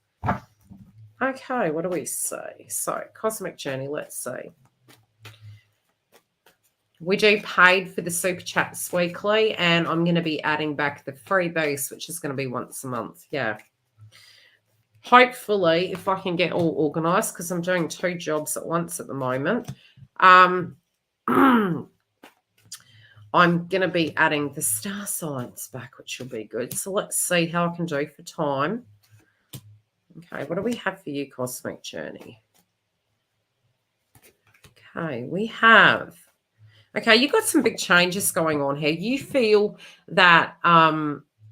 Okay, what do we say? So Cosmic Journey, let's see. We do paid for the super chats weekly, and I'm going to be adding back the freebies, which is going to be once a month. Yeah. Hopefully, if I can get all organized, because I'm doing 2 jobs at once at the moment, I'm going to be adding the star signs back, which will be good. So let's see how I can do for time. Okay, what do we have for you, Cosmic Journey? Okay, we have... Okay, you've got some big changes going on here. You feel that,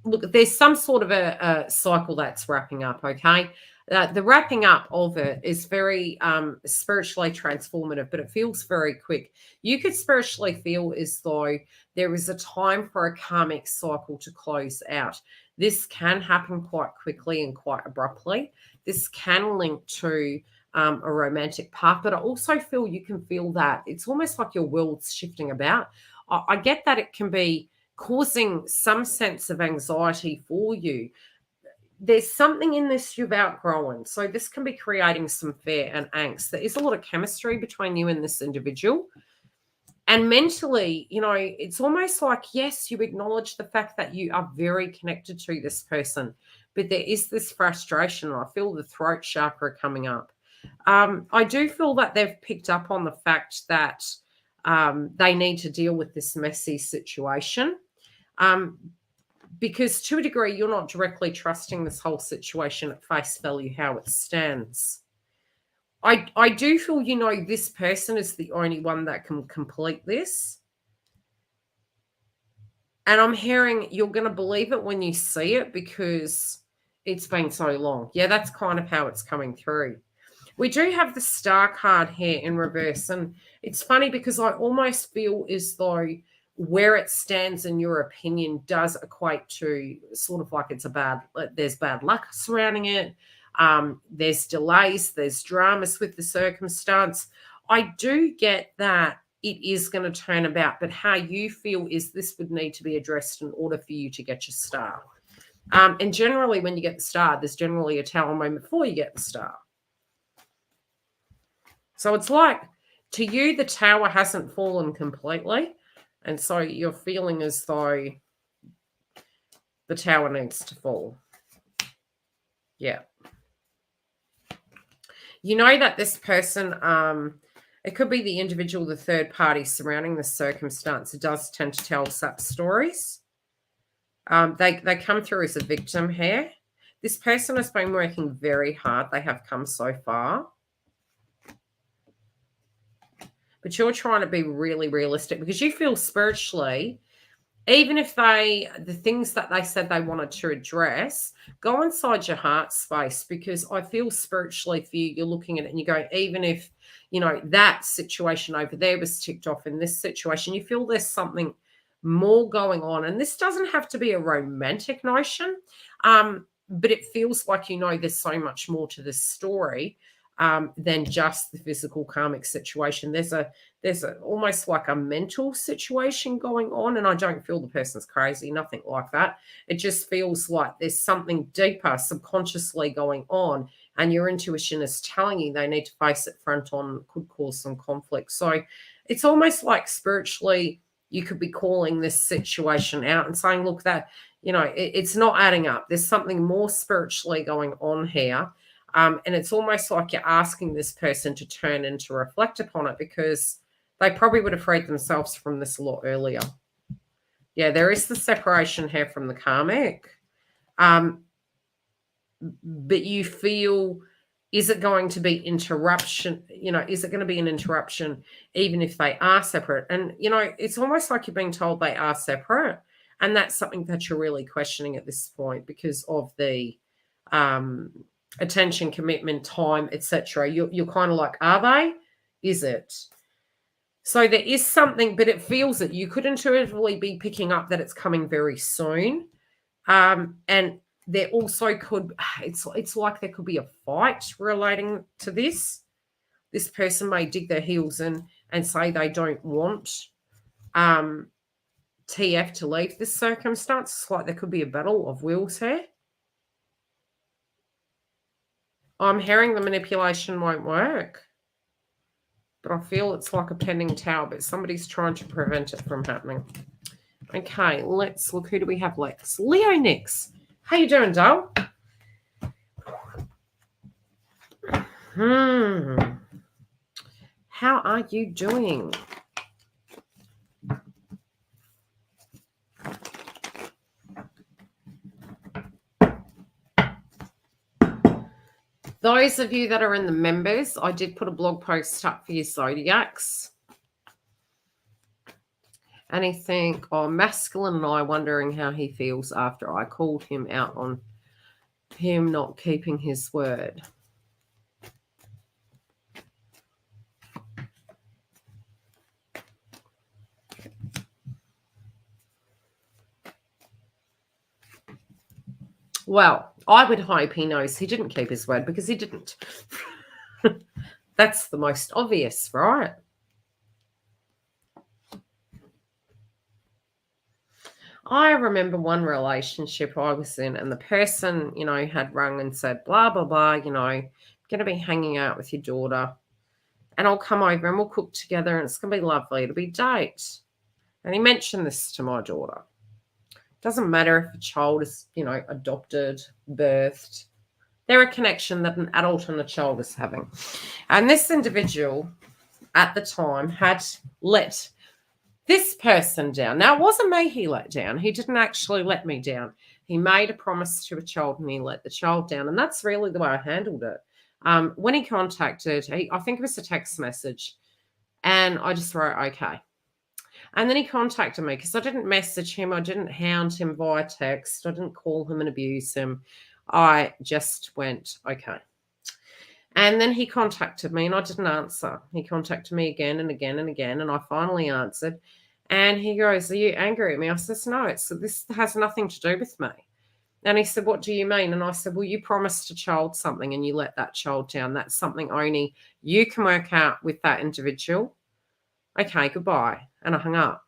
look, there's some sort of a cycle that's wrapping up, okay? The wrapping up of it is very spiritually transformative, but it feels very quick. You could spiritually feel as though there is a time for a karmic cycle to close out. This can happen quite quickly and quite abruptly. This can link to a romantic path, but I also feel you can feel that it's almost like your world's shifting about. I get that it can be causing some sense of anxiety for you. There's something in this you've outgrown. So this can be creating some fear and angst. There is a lot of chemistry between you and this individual. And mentally, you know, it's almost like, yes, you acknowledge the fact that you are very connected to this person, but there is this frustration. I feel the throat chakra coming up. I do feel that they've picked up on the fact that they need to deal with this messy situation because to a degree, you're not directly trusting this whole situation at face value, how it stands. I do feel, you know, this person is the only one that can complete this. And I'm hearing you're going to believe it when you see it because it's been so long. Yeah, that's kind of how it's coming through. We do have the star card here in reverse. And it's funny because I almost feel as though where it stands in your opinion does equate to sort of like there's bad luck surrounding it. There's delays, there's dramas with the circumstance. I do get that it is going to turn about, but how you feel is this would need to be addressed in order for you to get your star. And generally when you get the star, there's generally a tower moment before you get the star. So it's like, to you, the tower hasn't fallen completely. And so you're feeling as though the tower needs to fall. Yeah. You know that this person, it could be the individual, the third party surrounding the circumstance. It does tend to tell such stories. They come through as a victim here. This person has been working very hard. They have come so far. But you're trying to be really realistic because you feel spiritually even if the things that they said they wanted to address, go inside your heart space, because I feel spiritually for you, you're looking at it and you go, even if, that situation over there was ticked off in this situation, you feel there's something more going on. And this doesn't have to be a romantic notion, but it feels like, there's so much more to this story than just the physical karmic situation. There's almost like a mental situation going on, and I don't feel the person's crazy, nothing like that. It just feels like there's something deeper subconsciously going on, and your intuition is telling you they need to face it front on, could cause some conflict. So it's almost like spiritually you could be calling this situation out and saying, look, that it's not adding up. There's something more spiritually going on here. And it's almost like you're asking this person to turn and to reflect upon it, because they probably would have freed themselves from this a lot earlier. Yeah, there is the separation here from the karmic. But you feel, is it going to be interruption? Is it going to be an interruption even if they are separate? And, it's almost like you're being told they are separate. And that's something that you're really questioning at this point because of the attention, commitment, time, etc. You're kind of like, are they? Is it? So there is something, but it feels that you could intuitively be picking up that it's coming very soon. And there also could, it's like there could be a fight relating to this. This person may dig their heels in and say they don't want TF to leave this circumstance. It's like there could be a battle of wills here. I'm hearing the manipulation won't work, but I feel it's like a pending tower, but somebody's trying to prevent it from happening. Okay, let's look. Who do we have next? Leo next. How you doing, doll? How are you doing? Those of you that are in the members, I did put a blog post up for your zodiacs. Anything on masculine and I wondering how he feels after I called him out on him not keeping his word. Well, I would hope he knows he didn't keep his word because he didn't. That's the most obvious, right? I remember one relationship I was in and the person, had rung and said, blah, blah, blah, going to be hanging out with your daughter and I'll come over and we'll cook together and it's going to be lovely. It'll be date. And he mentioned this to my daughter. Doesn't matter if a child is, adopted, birthed. They're a connection that an adult and a child is having. And this individual at the time had let this person down. Now, it wasn't me he let down. He didn't actually let me down. He made a promise to a child and he let the child down. And that's really the way I handled it. When he contacted, I think it was a text message, and I just wrote, okay. And then he contacted me because I didn't message him. I didn't hound him via text. I didn't call him and abuse him. I just went, okay. And then he contacted me and I didn't answer. He contacted me again and again and again. And I finally answered. And he goes, are you angry at me? I said, no, this has nothing to do with me. And he said, what do you mean? And I said, well, you promised a child something and you let that child down. That's something only you can work out with that individual. Okay, goodbye. And I hung up.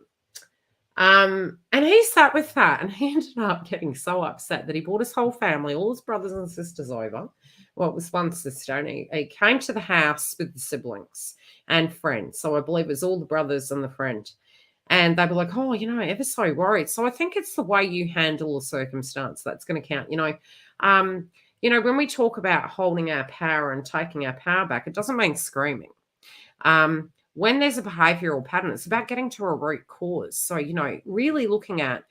And he sat with that and he ended up getting so upset that he brought his whole family, all his brothers and sisters over. Well, it was one sister, and he came to the house with the siblings and friends. So I believe it was all the brothers and the friend. And they were like, oh, ever so worried. So I think it's the way you handle a circumstance that's going to count. When we talk about holding our power and taking our power back, it doesn't mean screaming. When there's a behavioral pattern, it's about getting to a root cause. So, really looking at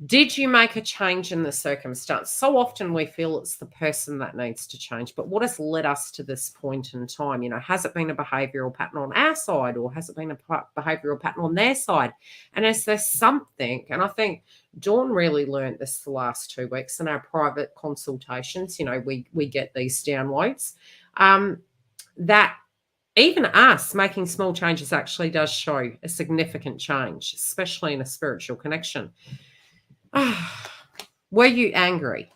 Did you make a change in the circumstance? So often we feel it's the person that needs to change, but what has led us to this point in time? Has it been a behavioral pattern on our side, or has it been a behavioral pattern on their side? And is there something, and I think Dawn really learned this the last 2 weeks in our private consultations, we get these downloads, that even us making small changes actually does show a significant change, especially in a spiritual connection. Were you angry?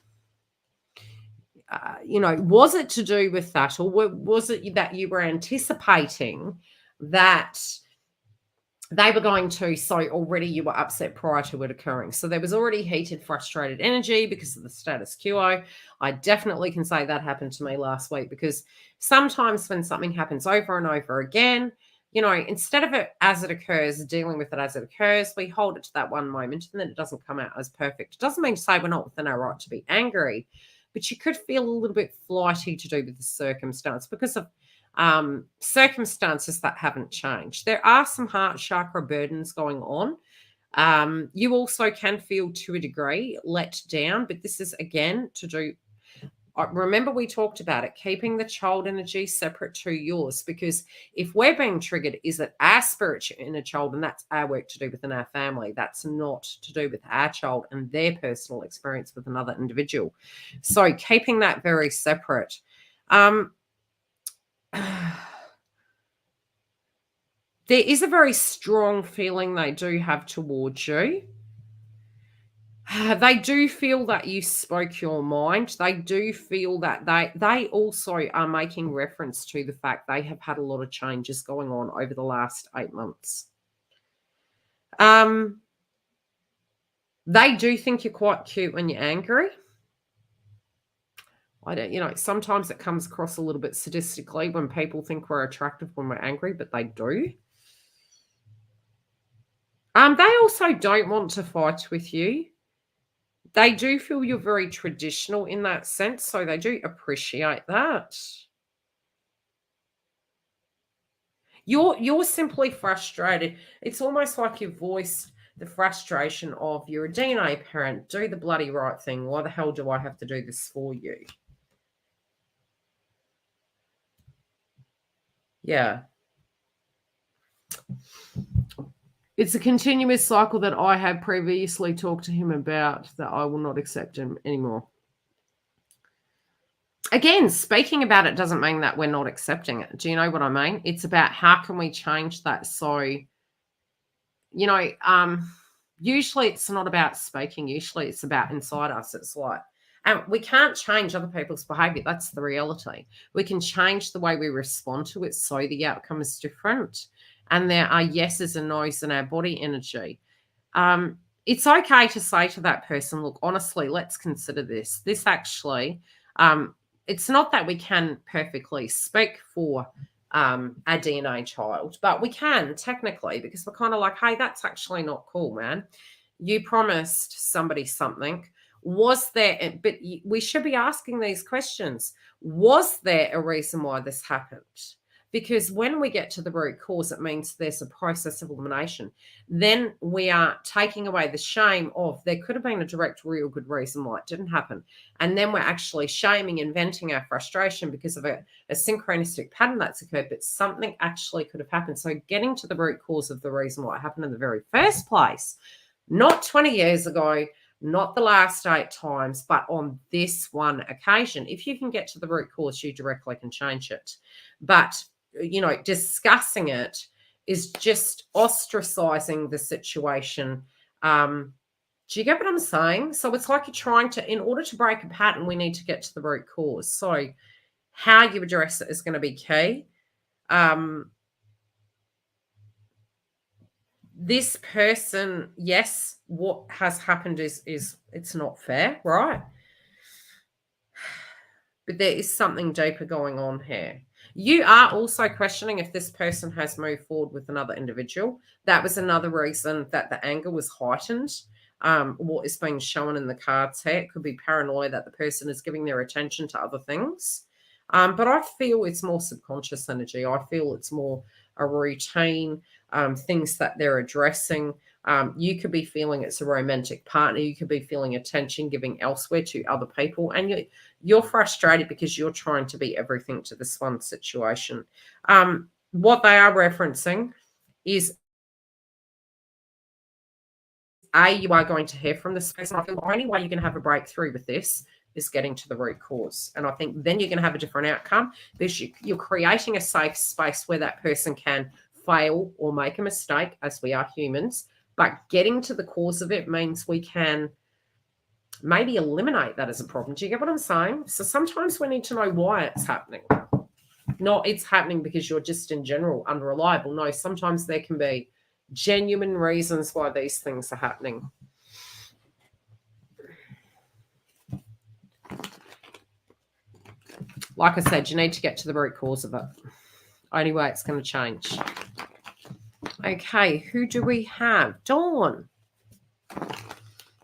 Was it to do with that, or was it that you were anticipating that they were going to, so already you were upset prior to it occurring? So there was already heated, frustrated energy because of the status quo. I definitely can say that happened to me last week, because sometimes when something happens over and over again, instead of it as it occurs, dealing with it as it occurs, we hold it to that one moment and then it doesn't come out as perfect. It doesn't mean to say we're not within our right to be angry, but you could feel a little bit flighty to do with the circumstance because of circumstances that haven't changed. There are some heart chakra burdens going on. You also can feel, to a degree, let down, but this is, again, to do... Remember, we talked about it, keeping the child energy separate to yours, because if we're being triggered, is it our spiritual inner child, and that's our work to do within our family. That's not to do with our child and their personal experience with another individual. So keeping that very separate. There is a very strong feeling they do have towards you. They do feel that you spoke your mind. They do feel that they also are making reference to the fact they have had a lot of changes going on over the last 8 months. They do think you're quite cute when you're angry. I don't, sometimes it comes across a little bit sadistically when people think we're attractive when we're angry, but they do. They also don't want to fight with you. They do feel you're very traditional in that sense, so they do appreciate that. You're simply frustrated. It's almost like you've voiced the frustration of, you're a DNA parent, do the bloody right thing. Why the hell do I have to do this for you? Yeah. It's a continuous cycle that I have previously talked to him about, that I will not accept him anymore. Again, speaking about it doesn't mean that we're not accepting it. Do you know what I mean? It's about how can we change that. So, usually it's not about speaking. Usually it's about inside us. It's like, and we can't change other people's behavior. That's the reality. We can change the way we respond to it so the outcome is different. And there are yeses and nos in our body energy. It's okay to say to that person, look, honestly, let's consider this. This actually, it's not that we can perfectly speak for our DNA child, but we can technically, because we're kind of like, hey, that's actually not cool, man. You promised somebody something. Was there, but we should be asking these questions. Was there a reason why this happened? Because when we get to the root cause, it means there's a process of elimination. Then we are taking away the shame of, there could have been a direct, real good reason why it didn't happen. And then we're actually shaming and venting our frustration because of a synchronistic pattern that's occurred, but something actually could have happened. So getting to the root cause of the reason why it happened in the very first place, not 20 years ago, not the last 8 times, but on this one occasion. If you can get to the root cause, you directly can change it. But discussing it is just ostracizing the situation. Do you get what I'm saying? So it's like you're trying to, in order to break a pattern, we need to get to the root cause. So how you address it is going to be key. This person, yes, what has happened is it's not fair, right? But there is something deeper going on here. You are also questioning if this person has moved forward with another individual. That was another reason that the anger was heightened. What is being shown in the cards here, it could be paranoia that the person is giving their attention to other things. But I feel it's more subconscious energy. I feel it's more a routine, things that they're addressing. You could be feeling it's a romantic partner. You could be feeling attention giving elsewhere to other people. And you're frustrated because you're trying to be everything to this one situation. What they are referencing is, you are going to hear from this person. I feel the only way you're going to have a breakthrough with this is getting to the root cause. And I think then you're going to have a different outcome because you're creating a safe space where that person can fail or make a mistake, as we are humans. But getting to the cause of it means we can maybe eliminate that as a problem. Do you get what I'm saying? So sometimes we need to know why it's happening. Not it's happening because you're just in general unreliable. No, sometimes there can be genuine reasons why these things are happening. Like I said, you need to get to the root cause of it. Only way it's going to change. Okay, who do we have? Dawn.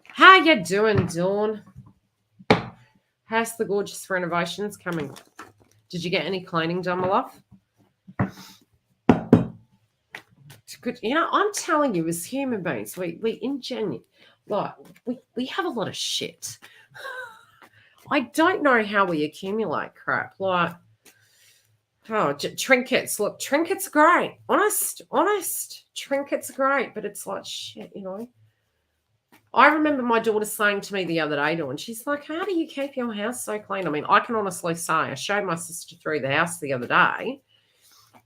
How you doing, Dawn? How's the gorgeous renovations coming? Did you get any cleaning done, my love? It's good. You know, I'm telling you, as human beings, we have a lot of shit. I don't know how we accumulate crap. Like, trinkets. Look, trinkets are great. Honest. Trinkets are great, but it's like shit, you know. I remember my daughter saying to me the other day, and she's like, how do you keep your house so clean? I mean, I can honestly say I showed my sister through the house the other day,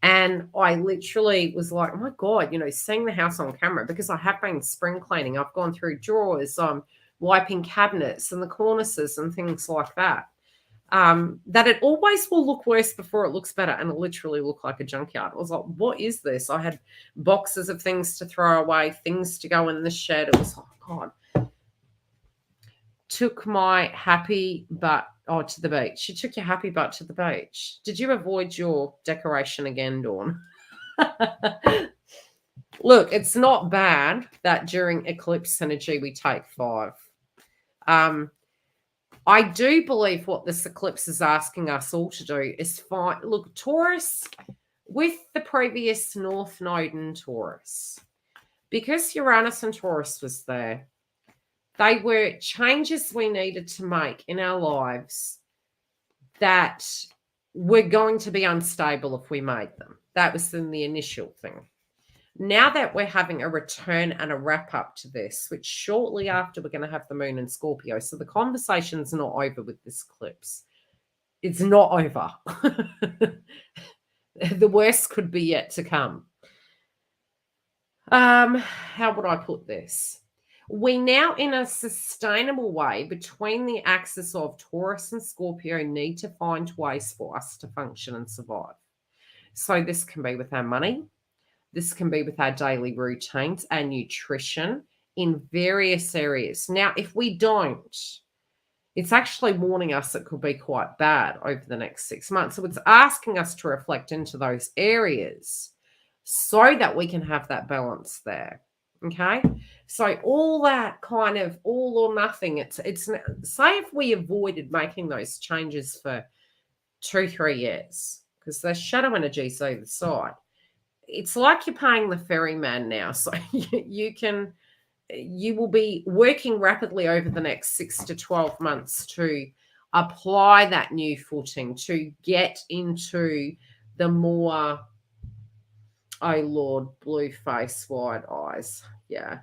and I literally was like, oh my God, you know, seeing the house on camera, because I have been spring cleaning. I've gone through drawers, wiping cabinets and the cornices and things like that. That it always will look worse before it looks better, and it literally looked like a junkyard. I was like, what is this? I had boxes of things to throw away, things to go in the shed. It was like, God. Took my happy butt to the beach. You took your happy butt to the beach. Did you avoid your decoration again, Dawn? Look, it's not bad that during eclipse energy we take 5. I do believe what this eclipse is asking us all to do is find, look, Taurus, with the previous North Node in Taurus, because Uranus and Taurus was there, they were changes we needed to make in our lives that were going to be unstable if we made them. That was in the initial thing. Now that we're having a return and a wrap up to this, which shortly after we're going to have the moon in Scorpio. So the conversation's not over with this eclipse. It's not over. The worst could be yet to come. How would I put this? We now, in a sustainable way, between the axis of Taurus and Scorpio, need to find ways for us to function and survive. So this can be with our money. This can be with our daily routines and nutrition in various areas. Now, if we don't, it's actually warning us it could be quite bad over the next 6 months. So it's asking us to reflect into those areas so that we can have that balance there. Okay. So all that kind of all or nothing, it's say if we avoided making those changes for 2-3 years, because there's shadow energies either side. It's like you're paying the ferryman now. So you will be working rapidly over the next 6 to 12 months to apply that new footing, to get into the more, oh Lord, blue face, wide eyes. Yeah.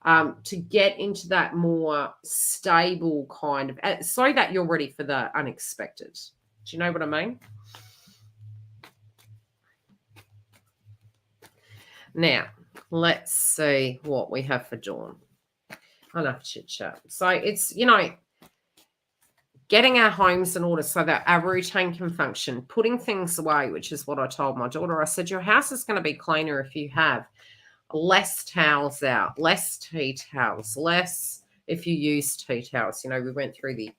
To get into that more stable kind of, so that you're ready for the unexpected. Do you know what I mean? Now, let's see what we have for Dawn. Enough chit chat. So it's, you know, getting our homes in order so that our routine can function, putting things away, which is what I told my daughter. I said, your house is going to be cleaner if you have less towels out, less tea towels, less if you use tea towels. You know, we went through the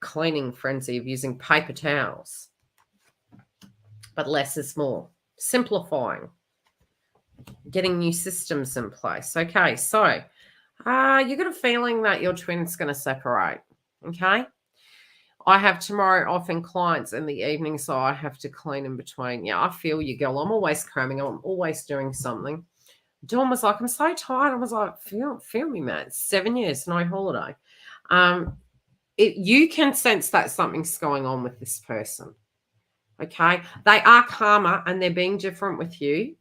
cleaning frenzy of using paper towels, but less is more. Simplifying. Getting new systems in place. Okay, so you got a feeling that your twin's going to separate. Okay, I have tomorrow off in clients in the evening, so I have to clean in between. Yeah, I feel you, girl. I'm always cramming. I'm always doing something. Dawn was like, I'm so tired. I was like, feel me, man. 7 years, no holiday. You can sense that something's going on with this person. Okay. They are calmer and they're being different with you.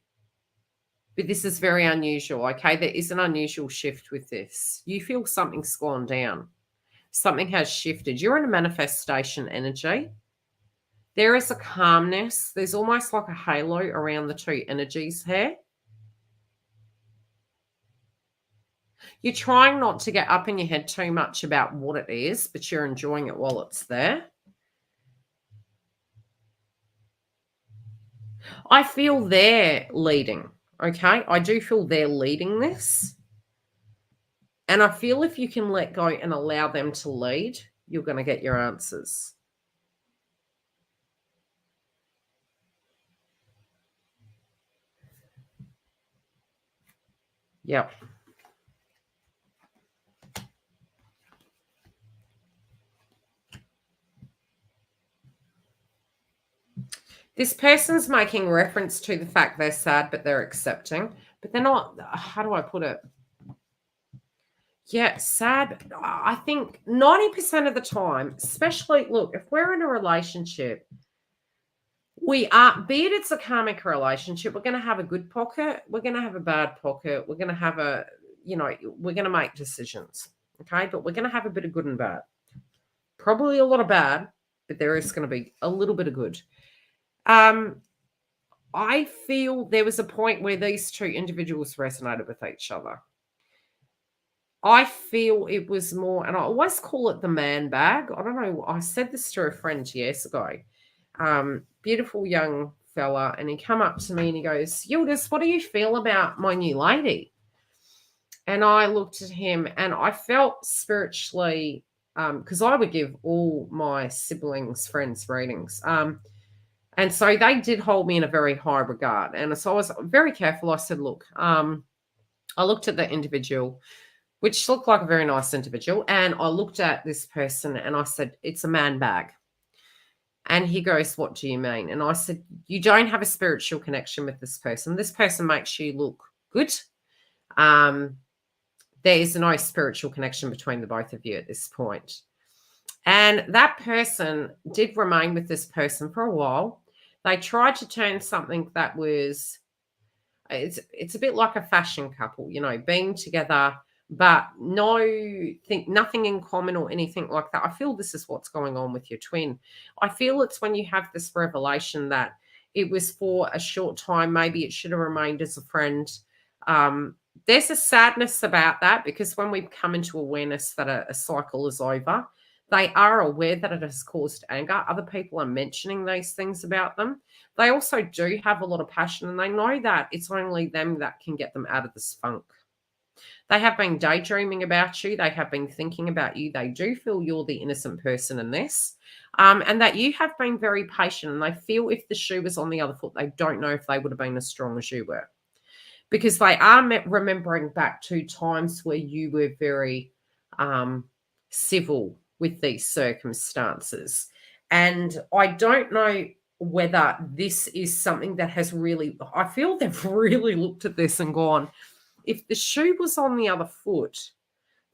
But this is very unusual. Okay. There is an unusual shift with this. You feel something's gone down. Something has shifted. You're in a manifestation energy. There is a calmness. There's almost like a halo around the two energies here. You're trying not to get up in your head too much about what it is, but you're enjoying it while it's there. I feel they're leading, okay? I do feel they're leading this. And I feel if you can let go and allow them to lead, you're going to get your answers. Yep. This person's making reference to the fact they're sad, but they're accepting. But they're not, how do I put it? Yeah, sad. I think 90% of the time, especially, look, if we're in a relationship, we are, be it it's a karmic relationship, we're going to have a good pocket, we're going to have a bad pocket, we're going to have a, we're going to make decisions, okay? But we're going to have a bit of good and bad. Probably a lot of bad, but there is going to be a little bit of good. I feel there was a point where these two individuals resonated with each other. I feel it was more, and I always call it the man bag. I don't know. I said this to a friend years ago. Beautiful young fella, and he come up to me and he goes, Yildiz, what do you feel about my new lady? And I looked at him and I felt spiritually, because I would give all my siblings, friends readings. And so they did hold me in a very high regard. And so I was very careful. I said, look, I looked at the individual, which looked like a very nice individual. And I looked at this person and I said, it's a man bag. And he goes, what do you mean? And I said, you don't have a spiritual connection with this person. This person makes you look good. There is no spiritual connection between the both of you at this point. And that person did remain with this person for a while. They tried to turn something that was, it's a bit like a fashion couple, being together, but nothing in common or anything like that. I feel this is what's going on with your twin. I feel it's when you have this revelation that it was for a short time. Maybe it should have remained as a friend. There's a sadness about that because when we come into awareness that a cycle is over, they are aware that it has caused anger. Other people are mentioning these things about them. They also do have a lot of passion and they know that it's only them that can get them out of this funk. They have been daydreaming about you. They have been thinking about you. They do feel you're the innocent person in this, and that you have been very patient. And they feel if the shoe was on the other foot, they don't know if they would have been as strong as you were. Because they are remembering back to times where you were very civil with these circumstances. And I don't know whether this is something that has really, I feel they've really looked at this and gone, if the shoe was on the other foot,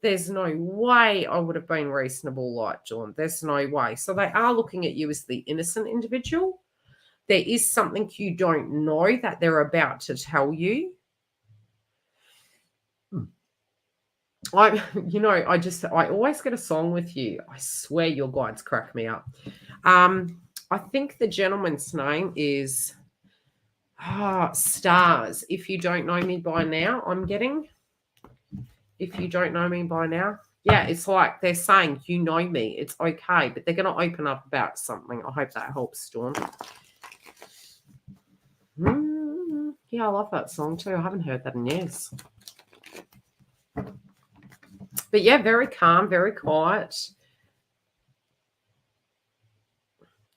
there's no way I would have been reasonable like Dawn. There's no way. So they are looking at you as the innocent individual. There is something you don't know that they're about to tell you. I always get a song with you. I swear your guides crack me up. I think the gentleman's name is Stars. If you don't know me by now, if you don't know me by now. Yeah, it's like they're saying, you know me. It's okay. But they're going to open up about something. I hope that helps, Dawn. Yeah, I love that song too. I haven't heard that in years. But yeah, very calm, very quiet.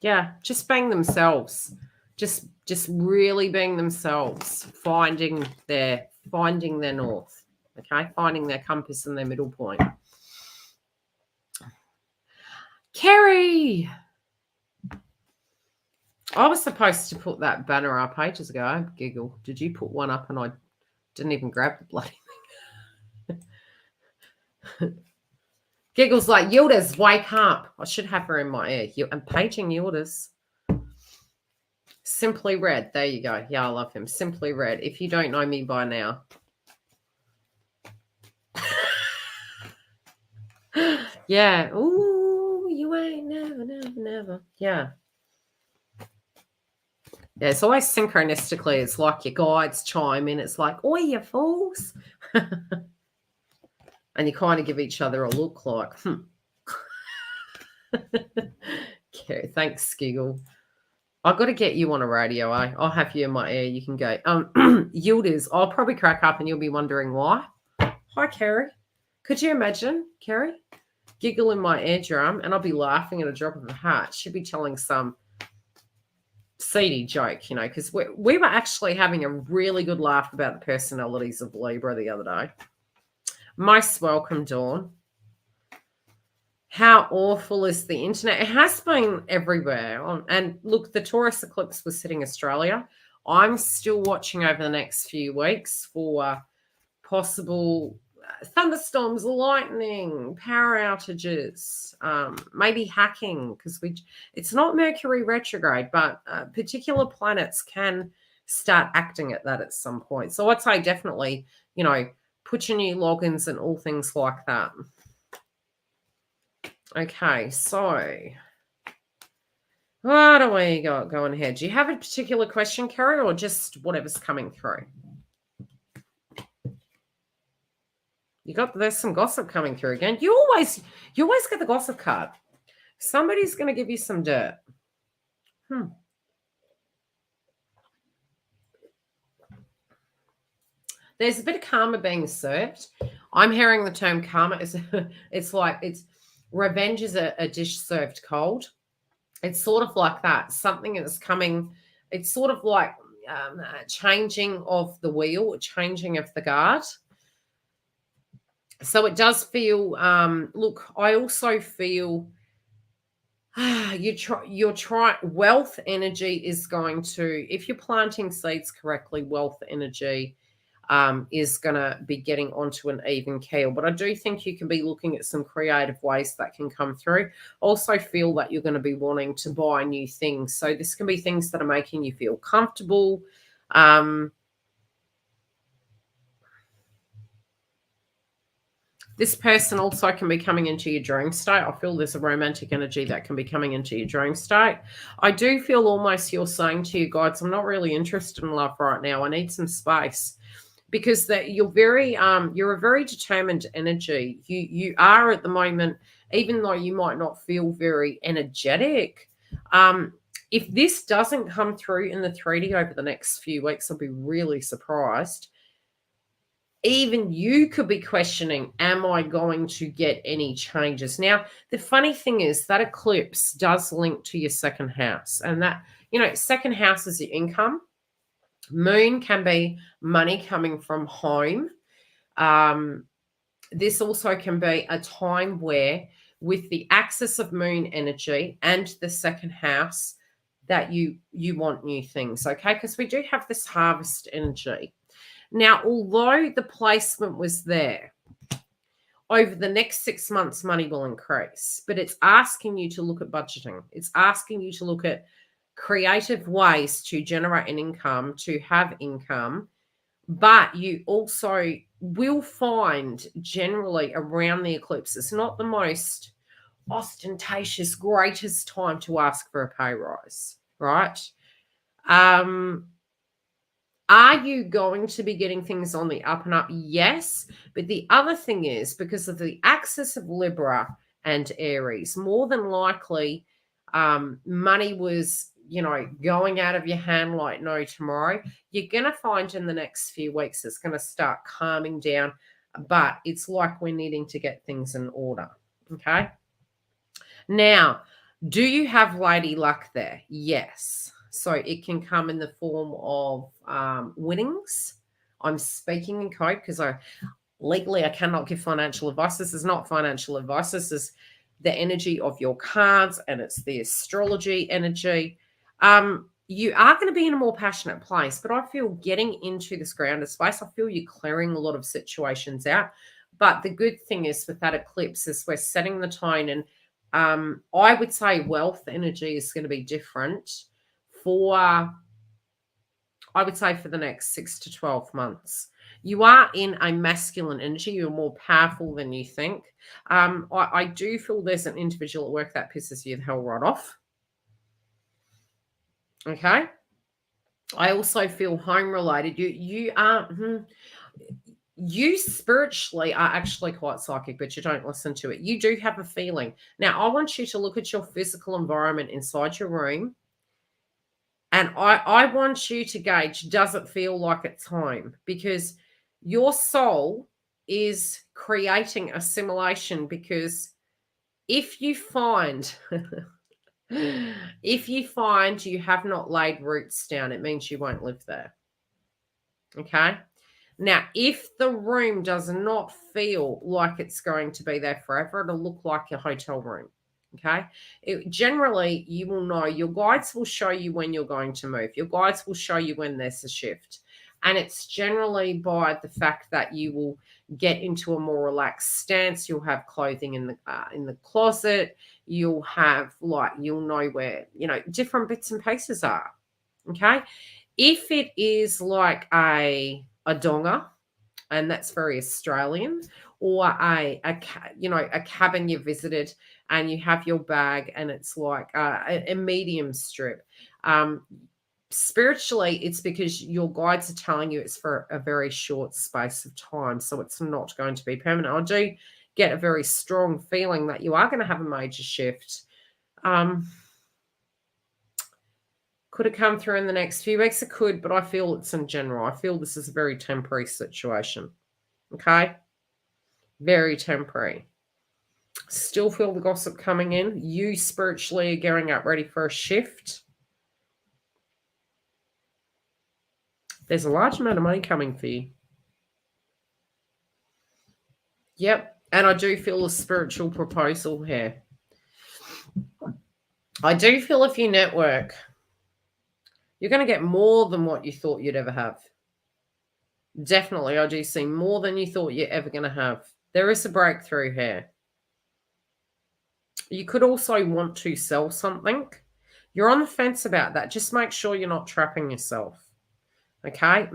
Yeah, just being themselves. Just really being themselves, finding their north, okay? Finding their compass and their middle point. Kerry. I was supposed to put that banner up ages ago. I giggle. Did you put one up and I didn't even grab the bloody thing? Giggle's like, Yildiz, wake up. I should have her in my ear. I'm paging Yildiz. Simply Red. There you go. Yeah, I love him. Simply Red. If you don't know me by now. Yeah. Ooh, you ain't never. Yeah. Yeah, it's always synchronistically. It's like your guides chime in. It's like, oi, you fools. And you kind of give each other a look like, Okay, thanks, Giggle. I've got to get you on a radio, eh? I'll have you in my ear. You can go, Yildiz, I'll probably crack up and you'll be wondering why. Hi, Kerry. Could you imagine, Kerry? Giggle in my eardrum and I'll be laughing at a drop of a hat. She'll be telling some seedy joke, you know, because we were actually having a really good laugh about the personalities of Libra the other day. Most welcome, Dawn. How awful is the internet? It has been everywhere. And look, the Taurus eclipse was hitting Australia. I'm still watching over the next few weeks for possible thunderstorms, lightning, power outages, maybe hacking, because it's not Mercury retrograde, but particular planets can start acting at that at some point. So I'd say definitely, you know, put your new logins and all things like that. Okay, so what do we got going here? Do you have a particular question, Kerry, or just whatever's coming through? There's some gossip coming through again. You always get the gossip card. Somebody's going to give you some dirt. There's a bit of karma being served. I'm hearing the term karma is it's revenge is a dish served cold. It's sort of like that. Something is coming. It's sort of like changing of the wheel, changing of the guard. So it does feel, look, I also feel wealth energy is going to, if you're planting seeds correctly, wealth energy is going to be getting onto an even keel. But I do think you can be looking at some creative ways that can come through. Also feel that you're going to be wanting to buy new things. So this can be things that are making you feel comfortable. This person also can be coming into your dream state. I feel there's a romantic energy that can be coming into your dream state. I do feel almost you're saying to you guys, I'm not really interested in love right now. I need some space, because you're a very determined energy. You are at the moment, even though you might not feel very energetic. If this doesn't come through in the 3D over the next few weeks, I'll be really surprised. Even you could be questioning, am I going to get any changes? Now, the funny thing is that eclipse does link to your second house, and that, you know, second house is your income. Moon can be money coming from home. This also can be a time where, with the axis of moon energy and the second house, that you want new things, okay? Because we do have this harvest energy. Now, although the placement was there, over the next 6 months, money will increase, but it's asking you to look at budgeting. It's asking you to look at creative ways to generate an income, to have income, but you also will find generally around the eclipse, it's not the most ostentatious, greatest time to ask for a pay rise, right? Are you going to be getting things on the up and up? Yes. But the other thing is, because of the axis of Libra and Aries, more than likely money was, you know, going out of your hand like no tomorrow. You're going to find in the next few weeks it's going to start calming down, but it's like we're needing to get things in order, okay? Now, do you have lady luck there? Yes. So it can come in the form of winnings. I'm speaking in code because legally I cannot give financial advice. This is not financial advice. This is the energy of your cards, and it's the astrology energy. You are going to be in a more passionate place, but I feel getting into this grounded space, I feel you're clearing a lot of situations out. But the good thing is with that eclipse is we're setting the tone, and I would say wealth energy is going to be different for, I would say, for the next 6 to 12 months. You are in a masculine energy. You're more powerful than you think. I do feel there's an individual at work that pisses you the hell right off. Okay. I also feel home related. You spiritually are actually quite psychic, but you don't listen to it. You do have a feeling. Now, I want you to look at your physical environment inside your room, and I want you to gauge, does it feel like it's home? Because your soul is creating a simulation, because if you find if you find you have not laid roots down, it means you won't live there. Okay? Now, if the room does not feel like it's going to be there forever, it'll look like a hotel room. Okay. Generally, you will know, your guides will show you when you're going to move. Your guides will show you when there's a shift. And it's generally by the fact that you will get into a more relaxed stance. You'll have clothing in the closet. You'll have, like, you'll know where, different bits and pieces are. Okay. If it is like a donga, and that's very Australian, or a cabin you visited and you have your bag and it's like a medium strip. Spiritually, it's because your guides are telling you it's for a very short space of time, so it's not going to be permanent. I do get a very strong feeling that you are going to have a major shift. Could it come through in the next few weeks? It could, but I feel it's in general. I feel this is a very temporary situation. Okay? Very temporary. Still feel the gossip coming in. You spiritually are gearing up, ready for a shift. There's a large amount of money coming for you. Yep. And I do feel a spiritual proposal here. I do feel if you network, you're going to get more than what you thought you'd ever have. Definitely, I do see more than you thought you're ever going to have. There is a breakthrough here. You could also want to sell something. You're on the fence about that. Just make sure you're not trapping yourself. Okay?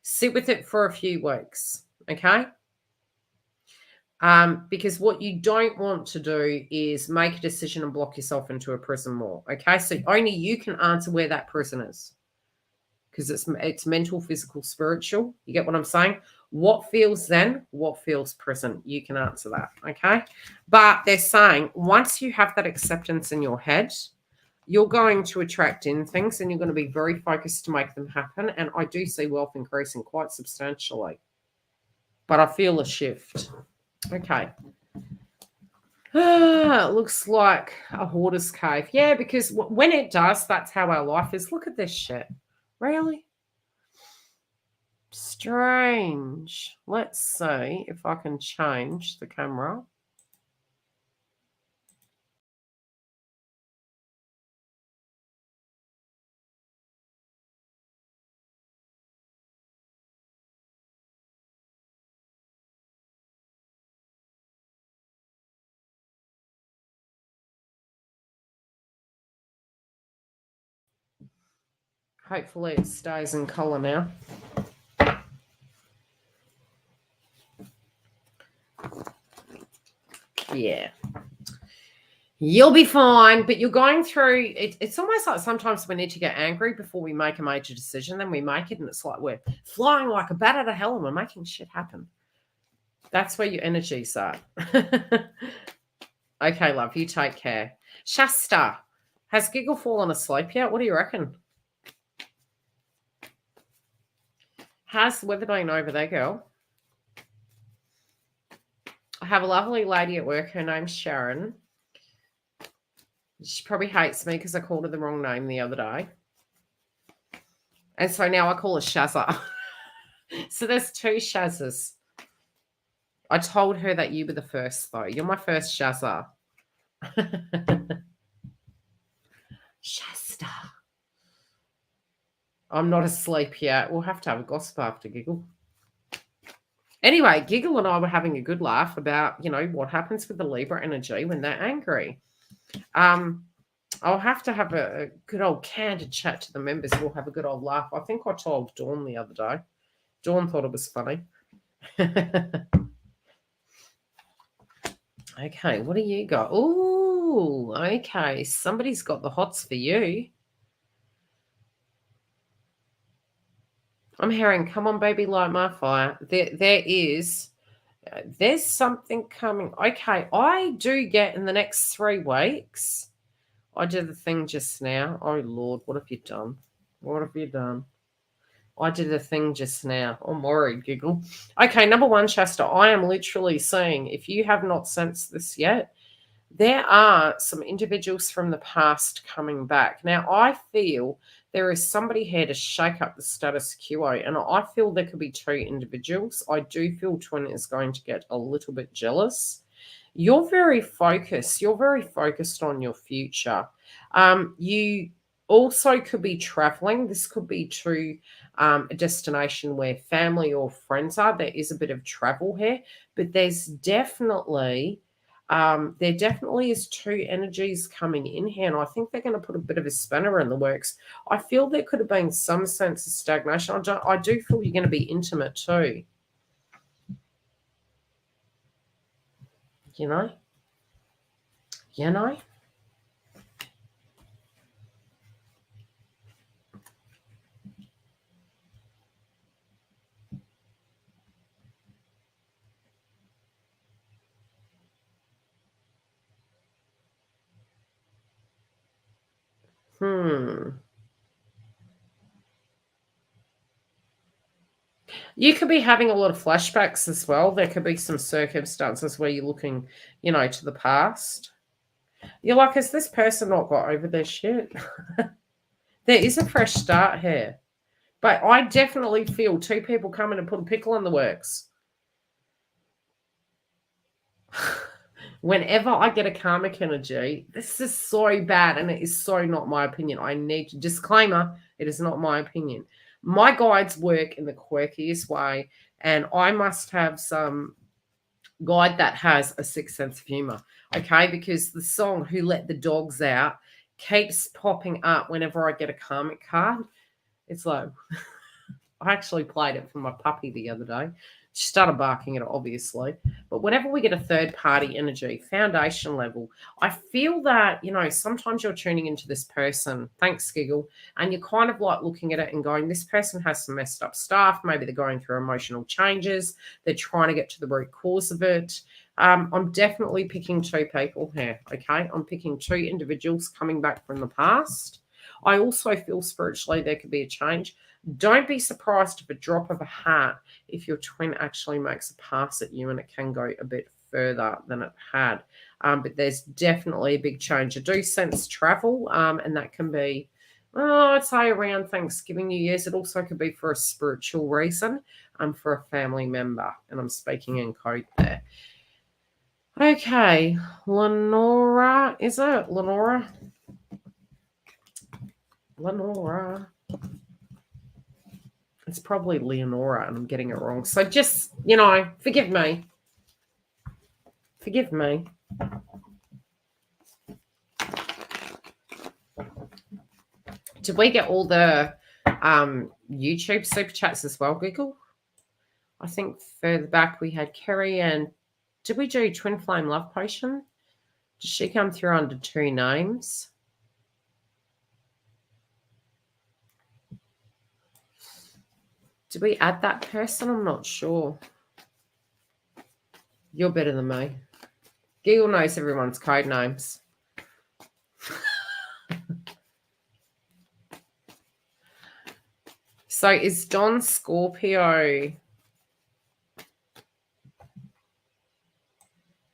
Sit with it for a few weeks. Okay? Because what you don't want to do is make a decision and block yourself into a prison more. Okay? So only you can answer where that prison is. Because it's mental, physical, spiritual. You get what I'm saying? What feels zen? What feels prison? You can answer that, okay? But they're saying once you have that acceptance in your head, you're going to attract in things and you're going to be very focused to make them happen. And I do see wealth increasing quite substantially. But I feel a shift. Okay. It looks like a hoarder's cave. Yeah, because when it does, that's how our life is. Look at this shit. Really? Strange. Let's see if I can change the camera. Hopefully it stays in color now. Yeah. You'll be fine, but you're going through it's almost like sometimes we need to get angry before we make a major decision. Then we make it, and it's like we're flying like a bat out of hell and we're making shit happen. That's where your energies are. Okay, love, you take care. Shasta, has Giggle fallen asleep yet? What do you reckon? How's the weather been over there, girl? I have a lovely lady at work. Her name's Sharon. She probably hates me because I called her the wrong name the other day. And so now I call her Shazza. So there's two Shazzas. I told her that you were the first, though. You're my first Shazza. Shasta. I'm not asleep yet. We'll have to have a gossip after Giggle. Anyway, Giggle and I were having a good laugh about, what happens with the Libra energy when they're angry. I'll have to have a good old candid chat to the members. We'll have a good old laugh. I think I told Dawn the other day. Dawn thought it was funny. Okay, what do you got? Oh, okay. Somebody's got the hots for you. I'm hearing, come on, baby, light my fire. There's something coming. Okay, I do get in the next 3 weeks. I did the thing just now. Oh, Lord, what have you done? What have you done? I did a thing just now. I'm worried, Giggle. Okay, number 1, Shasta, I am literally saying, if you have not sensed this yet, there are some individuals from the past coming back. Now, I feel there is somebody here to shake up the status quo, and I feel there could be 2 individuals. I do feel Twin is going to get a little bit jealous. You're very focused. You're very focused on your future. You also could be traveling. This could be to a destination where family or friends are. There is a bit of travel here, but there's definitely there definitely is 2 energies coming in here, and I think they're going to put a bit of a spanner in the works. I feel there could have been some sense of stagnation. I do feel you're going to be intimate too. You know? You could be having a lot of flashbacks as well. There could be some circumstances where you're looking, to the past. You're like, has this person not got over their shit? There is a fresh start here. But I definitely feel 2 people coming and put a pickle in the works. Whenever I get a karmic energy, this is so bad and it is so not my opinion. I need to disclaimer, it is not my opinion. My guides work in the quirkiest way, and I must have some guide that has a 6th sense of humor. Okay, because the song Who Let the Dogs Out keeps popping up whenever I get a karmic card. It's like I actually played it for my puppy the other day. She started barking at it, obviously. But whenever we get a third-party energy, foundation level, I feel that, sometimes you're tuning into this person, thanks, Giggle, and you're kind of like looking at it and going, this person has some messed up stuff. Maybe they're going through emotional changes. They're trying to get to the root cause of it. I'm definitely picking 2 people here, okay? I'm picking 2 individuals coming back from the past. I also feel spiritually there could be a change. Don't be surprised if a drop of a hat, if your twin actually makes a pass at you, and it can go a bit further than it had. But there's definitely a big change. I do sense travel, and that can be, I'd say around Thanksgiving, New Year's. It also could be for a spiritual reason, for a family member. And I'm speaking in code there. Okay, Lenora, is it? Lenora? It's probably Leonora, and I'm getting it wrong. So just, forgive me. Forgive me. Did we get all the YouTube super chats as well, Google? I think further back we had Kerry, and did we do Twin Flame Love Potion? Did she come through under 2 names? Did we add that person? I'm not sure. You're better than me. Google knows everyone's code names. So is Don Scorpio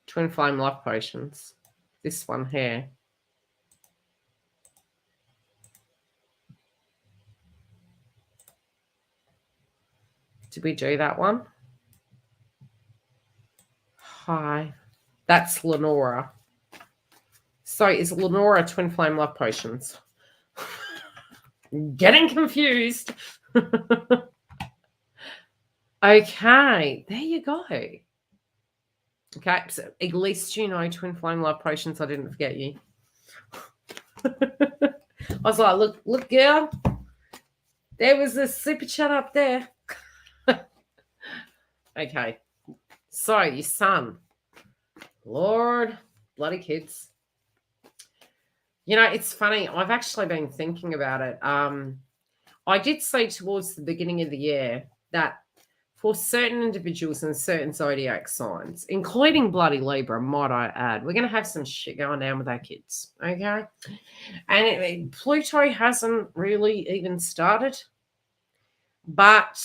Twin Flame Love Potions? This one here. Did we do that one? Hi. That's Lenora. So is Lenora twin flame love potions? Getting confused. Okay, there you go. Okay, so at least you know twin flame love potions. I didn't forget you. I was like, look, girl. There was a super chat up there. Okay. So your son. Lord, bloody kids. You know, it's funny. I've actually been thinking about it. I did say towards the beginning of the year that for certain individuals and certain zodiac signs, including bloody Libra, might I add, we're going to have some shit going down with our kids, okay? And Pluto hasn't really even started, but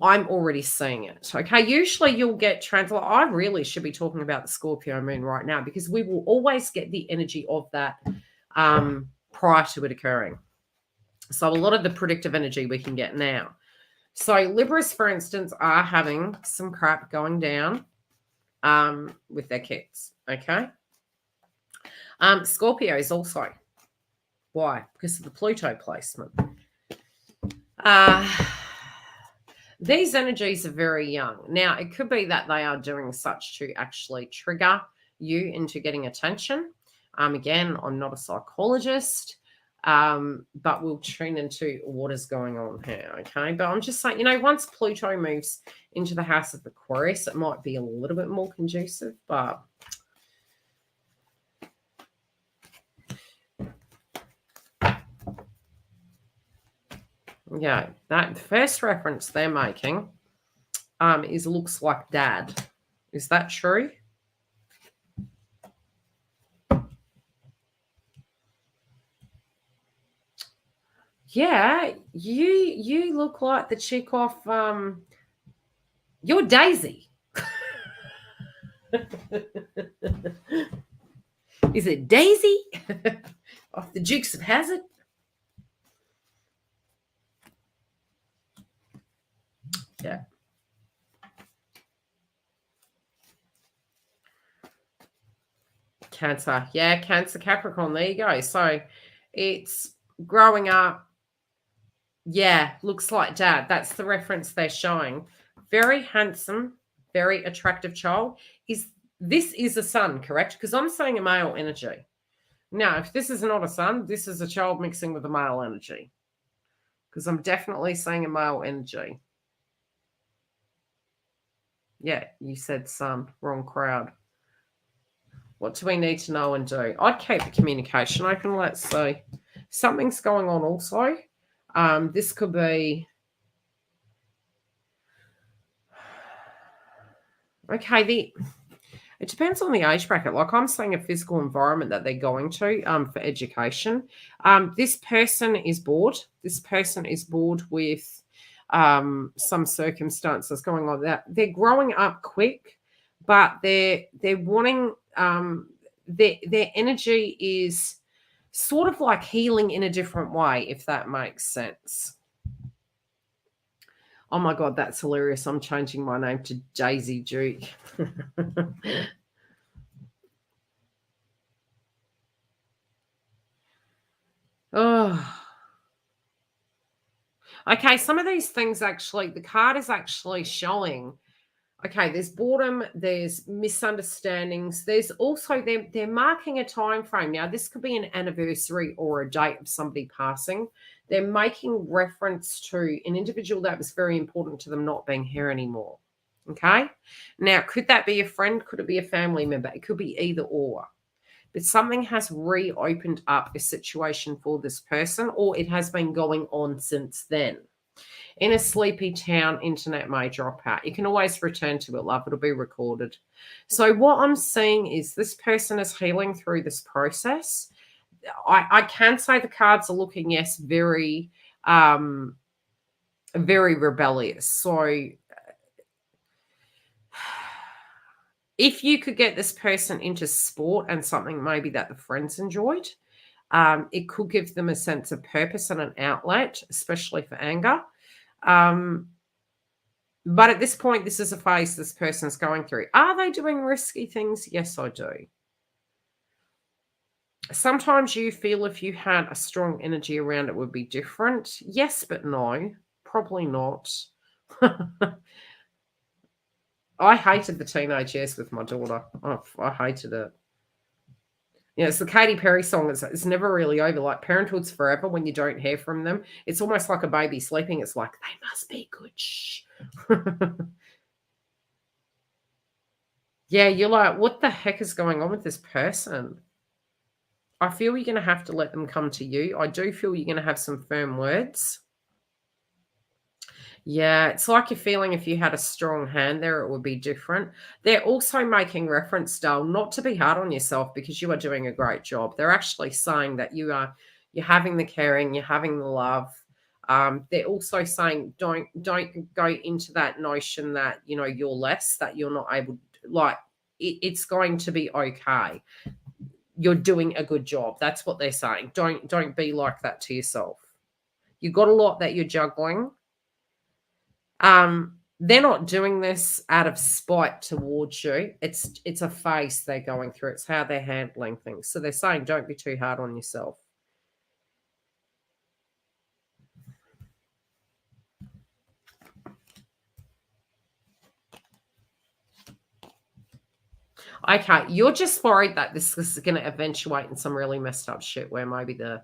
I'm already seeing it, okay? Usually you'll get I really should be talking about the Scorpio moon right now because we will always get the energy of that prior to it occurring. So a lot of the predictive energy we can get now. So Libras, for instance, are having some crap going down with their kids, okay? Scorpios also. Why? Because of the Pluto placement. These energies are very young. Now, it could be that they are doing such to actually trigger you into getting attention. Again, I'm not a psychologist. But we'll tune into what is going on here, okay? But I'm just saying, you know, once Pluto moves into the house of Aquarius, it might be a little bit more conducive, but yeah, that first reference they're making is looks like dad. Is that true? Yeah, you look like the chick off you're Daisy. Is it Daisy? Off the Dukes of Hazzard? Yeah. Cancer. Yeah, Cancer Capricorn. There you go. So it's growing up. Yeah, looks like dad. That's the reference they're showing. Very handsome, very attractive child. This is a son, correct? Because I'm saying a male energy. Now, if this is not a son, this is a child mixing with a male energy. Because I'm definitely saying a male energy. Yeah, you said son. Wrong crowd. What do we need to know and do? I'd keep the communication open. Let's see. Something's going on also. This could be... Okay, it depends on the age bracket. Like I'm saying, a physical environment that they're going to for education. This person is bored. This person is bored with some circumstances going on. That they're growing up quick, but they're wanting their energy is sort of like healing in a different way, if that makes sense. Oh my God, that's hilarious. I'm changing my name to Daisy Duke. Oh. Okay, some of these things actually, the card is actually showing, okay, there's boredom, there's misunderstandings, there's also they're marking a time frame. Now, this could be an anniversary or a date of somebody passing. They're making reference to an individual that was very important to them not being here anymore. Okay? Now, could that be a friend? Could it be a family member? It could be either or. But something has reopened up a situation for this person, or it has been going on since then. In a sleepy town, internet may drop out. You can always return to it, love. It'll be recorded. So what I'm seeing is this person is healing through this process. I can say the cards are looking, yes, very, very rebellious. So if you could get this person into sport and something maybe that the friends enjoyed, it could give them a sense of purpose and an outlet, especially for anger. But at this point, this is a phase this person's going through. Are they doing risky things? Yes, I do. Sometimes you feel if you had a strong energy around it would be different. Yes, but no, probably not. I hated the teenage years with my daughter. Oh, I hated it. Yeah, it's the Katy Perry song. It's never really over. Like parenthood's forever when you don't hear from them. It's almost like a baby sleeping. It's like they must be good. Shh. Yeah, you're like, what the heck is going on with this person? I feel you're going to have to let them come to you. I do feel you're going to have some firm words. Yeah, it's like you're feeling if you had a strong hand there, it would be different. They're also making reference, Dale, not to be hard on yourself because you are doing a great job. They're actually saying that you're having the caring, you're having the love. They're also saying don't go into that notion that you're less, that you're not able. Like it's going to be okay. You're doing a good job. That's what they're saying. Don't be like that to yourself. You've got a lot that you're juggling. They're not doing this out of spite towards you. It's a phase they're going through. It's how they're handling things. So they're saying don't be too hard on yourself. Okay, you're just worried that this is going to eventuate in some really messed up shit where maybe the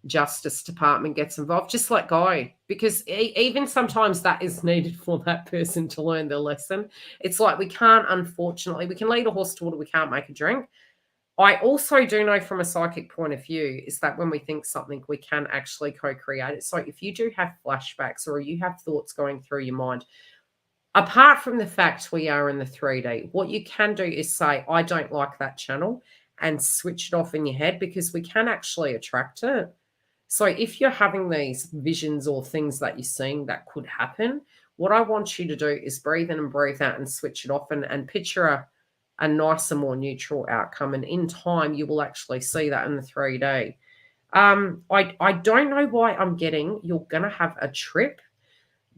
Justice Department gets involved. Just let go, because even sometimes that is needed for that person to learn their lesson. It's like we can lead a horse to water, we can't make a drink. I also do know from a psychic point of view is that when we think something, we can actually co-create it. So if you do have flashbacks or you have thoughts going through your mind, apart from the fact we are in the 3D, what you can do is say, I don't like that channel, and switch it off in your head, because we can actually attract it. So if you're having these visions or things that you're seeing that could happen, what I want you to do is breathe in and breathe out and switch it off, and picture a nicer, more neutral outcome. And in time, you will actually see that in the 3D. I don't know why I'm getting you're going to have a trip.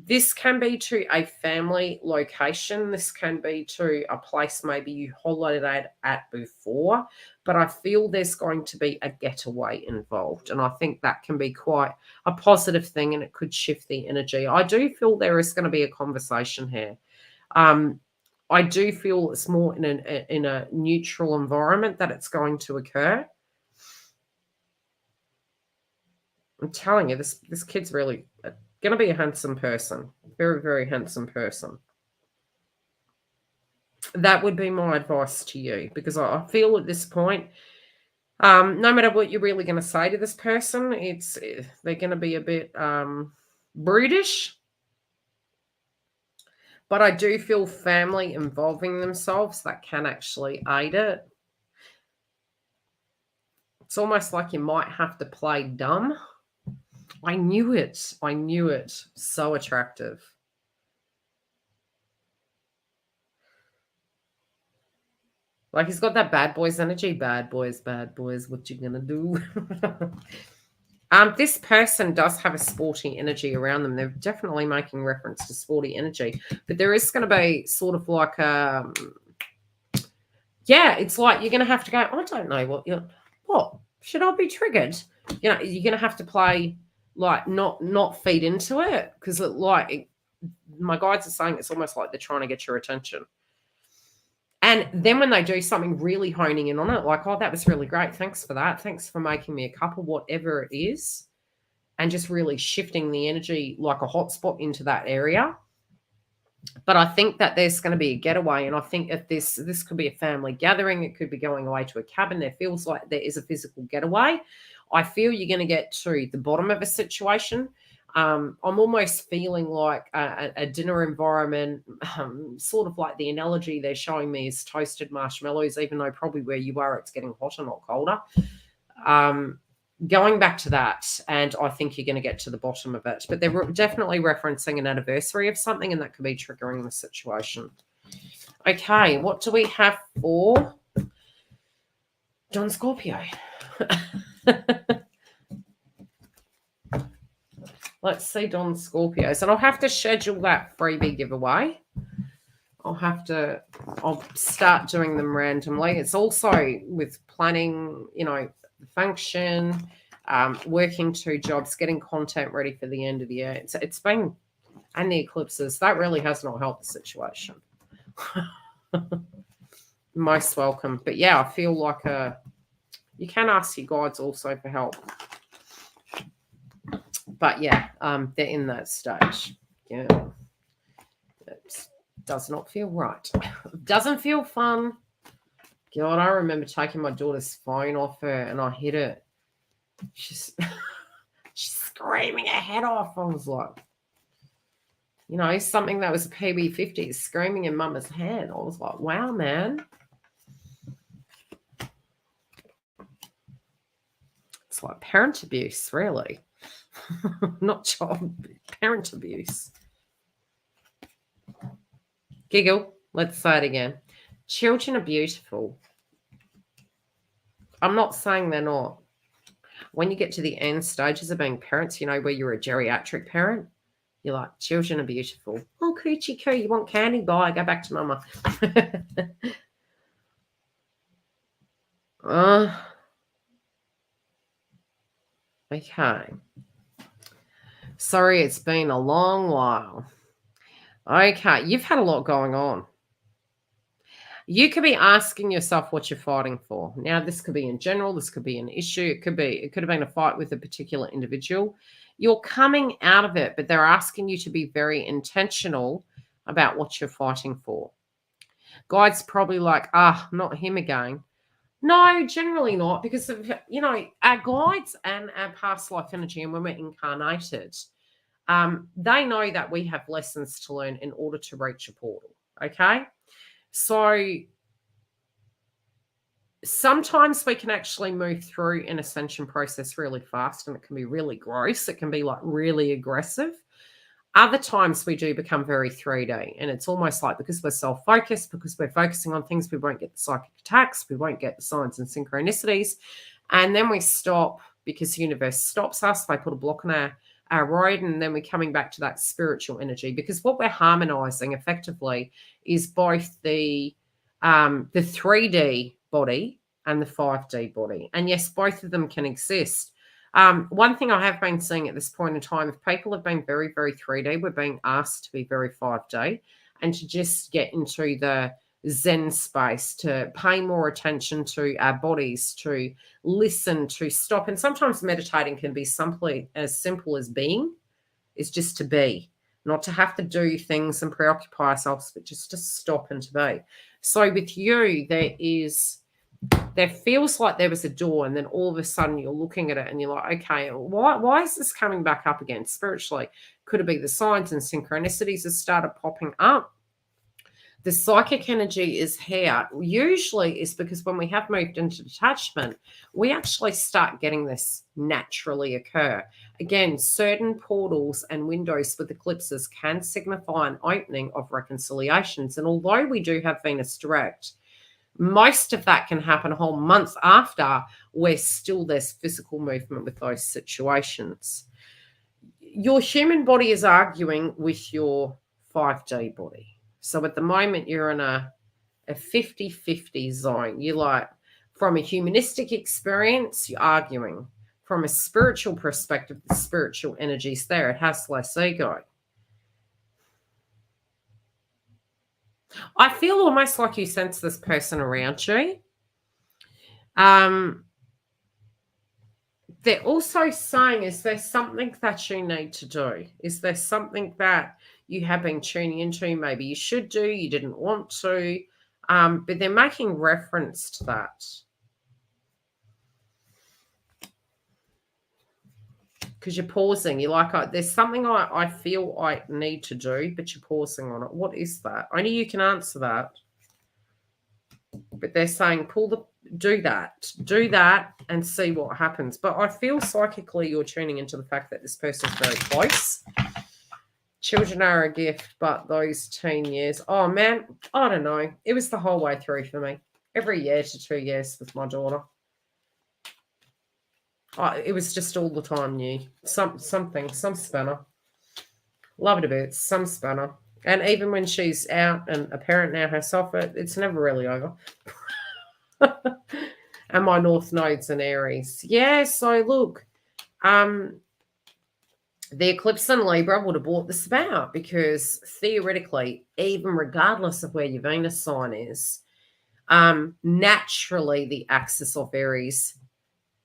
This can be to a family location. This can be to a place maybe you holidayed at before. But I feel there's going to be a getaway involved. And I think that can be quite a positive thing, and it could shift the energy. I do feel there is going to be a conversation here. I do feel it's more in a neutral environment that it's going to occur. I'm telling you, this kid's really going to be a handsome person. Very, very handsome person. That would be my advice to you, because I feel at this point, no matter what you're really going to say to this person, they're going to be a bit brutish. But I do feel family involving themselves that can actually aid it. It's almost like you might have to play dumb. I knew it. I knew it. So attractive. Like he's got that bad boys energy. Bad boys, what you gonna do? This person does have a sporty energy around them. They're definitely making reference to sporty energy, but there is going to be sort of like it's like you're going to have to go, I don't know what should I be triggered? You're going to have to play like not feed into it, because my guides are saying it's almost like they're trying to get your attention. And then when they do something, really honing in on it, like, oh, that was really great. Thanks for that. Thanks for making me a cup of whatever it is. And just really shifting the energy like a hotspot into that area. But I think that there's going to be a getaway. And I think if this could be a family gathering, it could be going away to a cabin. There feels like there is a physical getaway. I feel you're going to get to the bottom of a situation. I'm almost feeling like a dinner environment, sort of like the analogy they're showing me is toasted marshmallows, even though probably where you are, it's getting hotter, not colder. Going back to that, and I think you're going to get to the bottom of it. But they're definitely referencing an anniversary of something, and that could be triggering the situation. Okay, what do we have for John Scorpio? Let's see Don Scorpios. And I'll have to schedule that freebie giveaway. I'll start doing them randomly. It's also with planning, the function, working 2 jobs, getting content ready for the end of the year. It's been, and the eclipses, that really has not helped the situation. Most welcome. But yeah, I feel like you can ask your guides also for help. But yeah, they're in that stage. Yeah. It does not feel right. Doesn't feel fun. God, I remember taking my daughter's phone off her and I hit it. She's screaming her head off. I was like, something that was a PB50 screaming in mama's head. I was like, wow, man. It's like parent abuse, really. Not child, parent abuse. Giggle. Let's say it again. Children are beautiful. I'm not saying they're not. When you get to the end stages of being parents, where you're a geriatric parent, you're like, children are beautiful. Oh, coochie coo, you want candy? Bye, go back to mama. Okay. Sorry, it's been a long while. Okay, you've had a lot going on. You could be asking yourself what you're fighting for. Now, this could be in general. This could be an issue. It could have been a fight with a particular individual. You're coming out of it, but they're asking you to be very intentional about what you're fighting for. Guides probably like, not him again. No, generally not, because of, our guides and our past life energy, and when we're incarnated, they know that we have lessons to learn in order to reach a portal. Okay. So sometimes we can actually move through an ascension process really fast, and it can be really gross. It can be like really aggressive. Other times we do become very 3D, and it's almost like because we're self-focused, because we're focusing on things, we won't get the psychic attacks, we won't get the signs and synchronicities, and then we stop because the universe stops us. They put a block on our road, and then we're coming back to that spiritual energy, because what we're harmonizing effectively is both the 3D body and the 5D body. And yes, both of them can exist. One thing I have been seeing at this point in time, if people have been very, very 3D, we're being asked to be very 5D and to just get into the Zen space, to pay more attention to our bodies, to listen, to stop. And sometimes meditating can be simply as simple as being, is just to be, not to have to do things and preoccupy ourselves, but just to stop and to be. So with you, there feels like there was a door, and then all of a sudden you're looking at it and you're like, okay, why is this coming back up again spiritually? Could it be the signs and synchronicities that started popping up? The psychic energy is here. Usually is because when we have moved into detachment, we actually start getting this naturally occur. Again, certain portals and windows with eclipses can signify an opening of reconciliations. And although we do have Venus direct, most of that can happen a whole month after, where still there's physical movement with those situations. Your human body is arguing with your 5D body. So at the moment, you're in a 50-50 zone. You like, from a humanistic experience, you're arguing. From a spiritual perspective, the spiritual energy's there. It has less ego. I feel almost like you sense this person around you. They're also saying, is there something that you need to do? Is there something that you have been tuning into? Maybe you should do, you didn't want to, but they're making reference to that. Because you're pausing. You're like, there's something I feel I need to do, but you're pausing on it. What is that? Only you can answer that. But they're saying, do that and see what happens. But I feel psychically you're tuning into the fact that this person's very close. Children are a gift, but those teen years, oh man, I don't know. It was the whole way through for me. Every year to 2 years with my daughter. It was just all the time new. Some spanner. Love it a bit. Some spanner. And even when she's out and a parent now herself, it's never really over. And my North Node's in Aries. Yeah, so look, the eclipse in Libra would have brought this about because theoretically, even regardless of where your Venus sign is, naturally the axis of Aries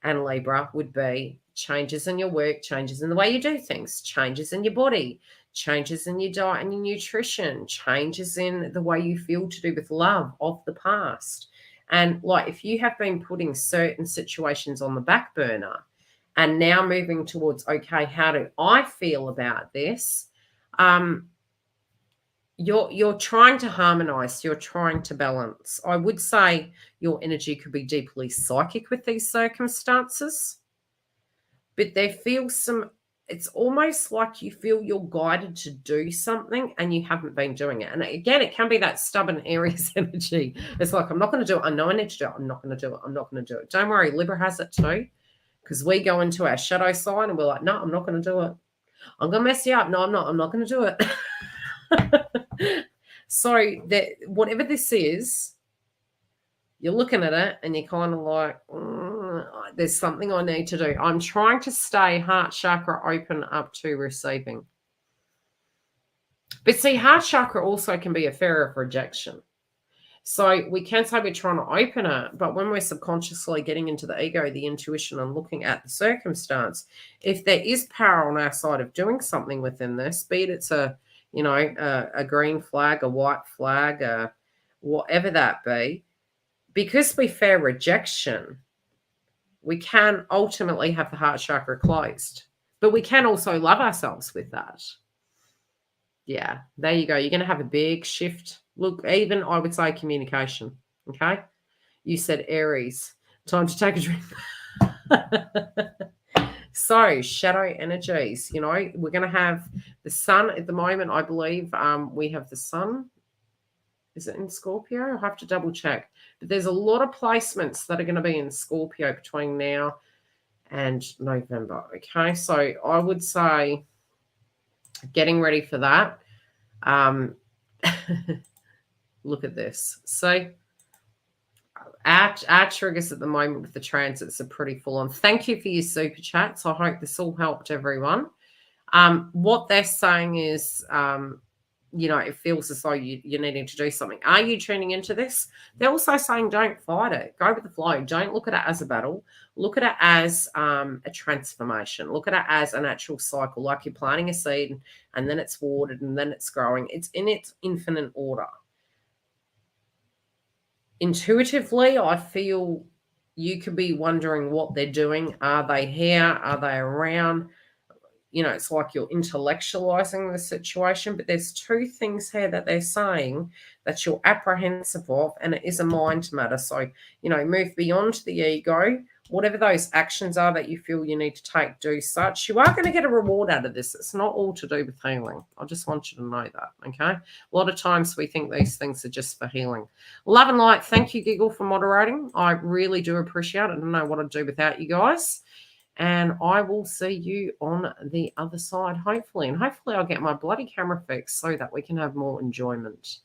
and Libra would be changes in your work, changes in the way you do things, changes in your body, changes in your diet and your nutrition, changes in the way you feel to do with love of the past. And like if you have been putting certain situations on the back burner and now moving towards, okay, how do I feel about this? You're trying to harmonize, you're trying to balance. I would say your energy could be deeply psychic with these circumstances, but there feels some, it's almost like you feel you're guided to do something and you haven't been doing it. And again, it can be that stubborn Aries energy. It's like, I'm not going to do it. I know I need to do it. I'm not going to do it. I'm not going to do it. Don't worry, Libra has it too, because we go into our shadow sign and we're like, no, I'm not going to do it. I'm going to mess you up. No, I'm not. I'm not going to do it. So that whatever this is, you're looking at it and you're kind of like, there's something I need to do. I'm trying to stay heart chakra open up to receiving. But see, heart chakra also can be a fear of rejection. So we can say we're trying to open it, but when we're subconsciously getting into the ego, the intuition, and looking at the circumstance, if there is power on our side of doing something within this, be it it's a green flag, a white flag, whatever that be, because we fear rejection, we can ultimately have the heart chakra closed. But we can also love ourselves with that. Yeah, there you go. You're going to have a big shift. Look, even I would say communication. Okay. You said Aries. Time to take a drink. So, shadow energies, we're going to have the sun at the moment. I believe we have the sun. Is it in Scorpio? I'll have to double check. But there's a lot of placements that are going to be in Scorpio between now and November. Okay, so I would say getting ready for that. Look at this. So our triggers at the moment with the transits are pretty full on. Thank you for your super chats. I hope this all helped everyone. What they're saying is, it feels as though you're needing to do something. Are you tuning into this? They're also saying don't fight it. Go with the flow. Don't look at it as a battle. Look at it as a transformation. Look at it as a natural cycle, like you're planting a seed and then it's watered and then it's growing. It's in its infinite order. Intuitively, I feel you could be wondering what they're doing. Are they here? Are they around? It's like you're intellectualizing the situation, but there's two things here that they're saying that you're apprehensive of, and it is a mind matter. So, move beyond the ego. Whatever those actions are that you feel you need to take, do such. You are going to get a reward out of this. It's not all to do with healing. I just want you to know that, okay? A lot of times we think these things are just for healing. Love and light. Thank you, Giggle, for moderating. I really do appreciate it. I don't know what I'd do without you guys. And I will see you on the other side, hopefully. And hopefully I'll get my bloody camera fixed so that we can have more enjoyment.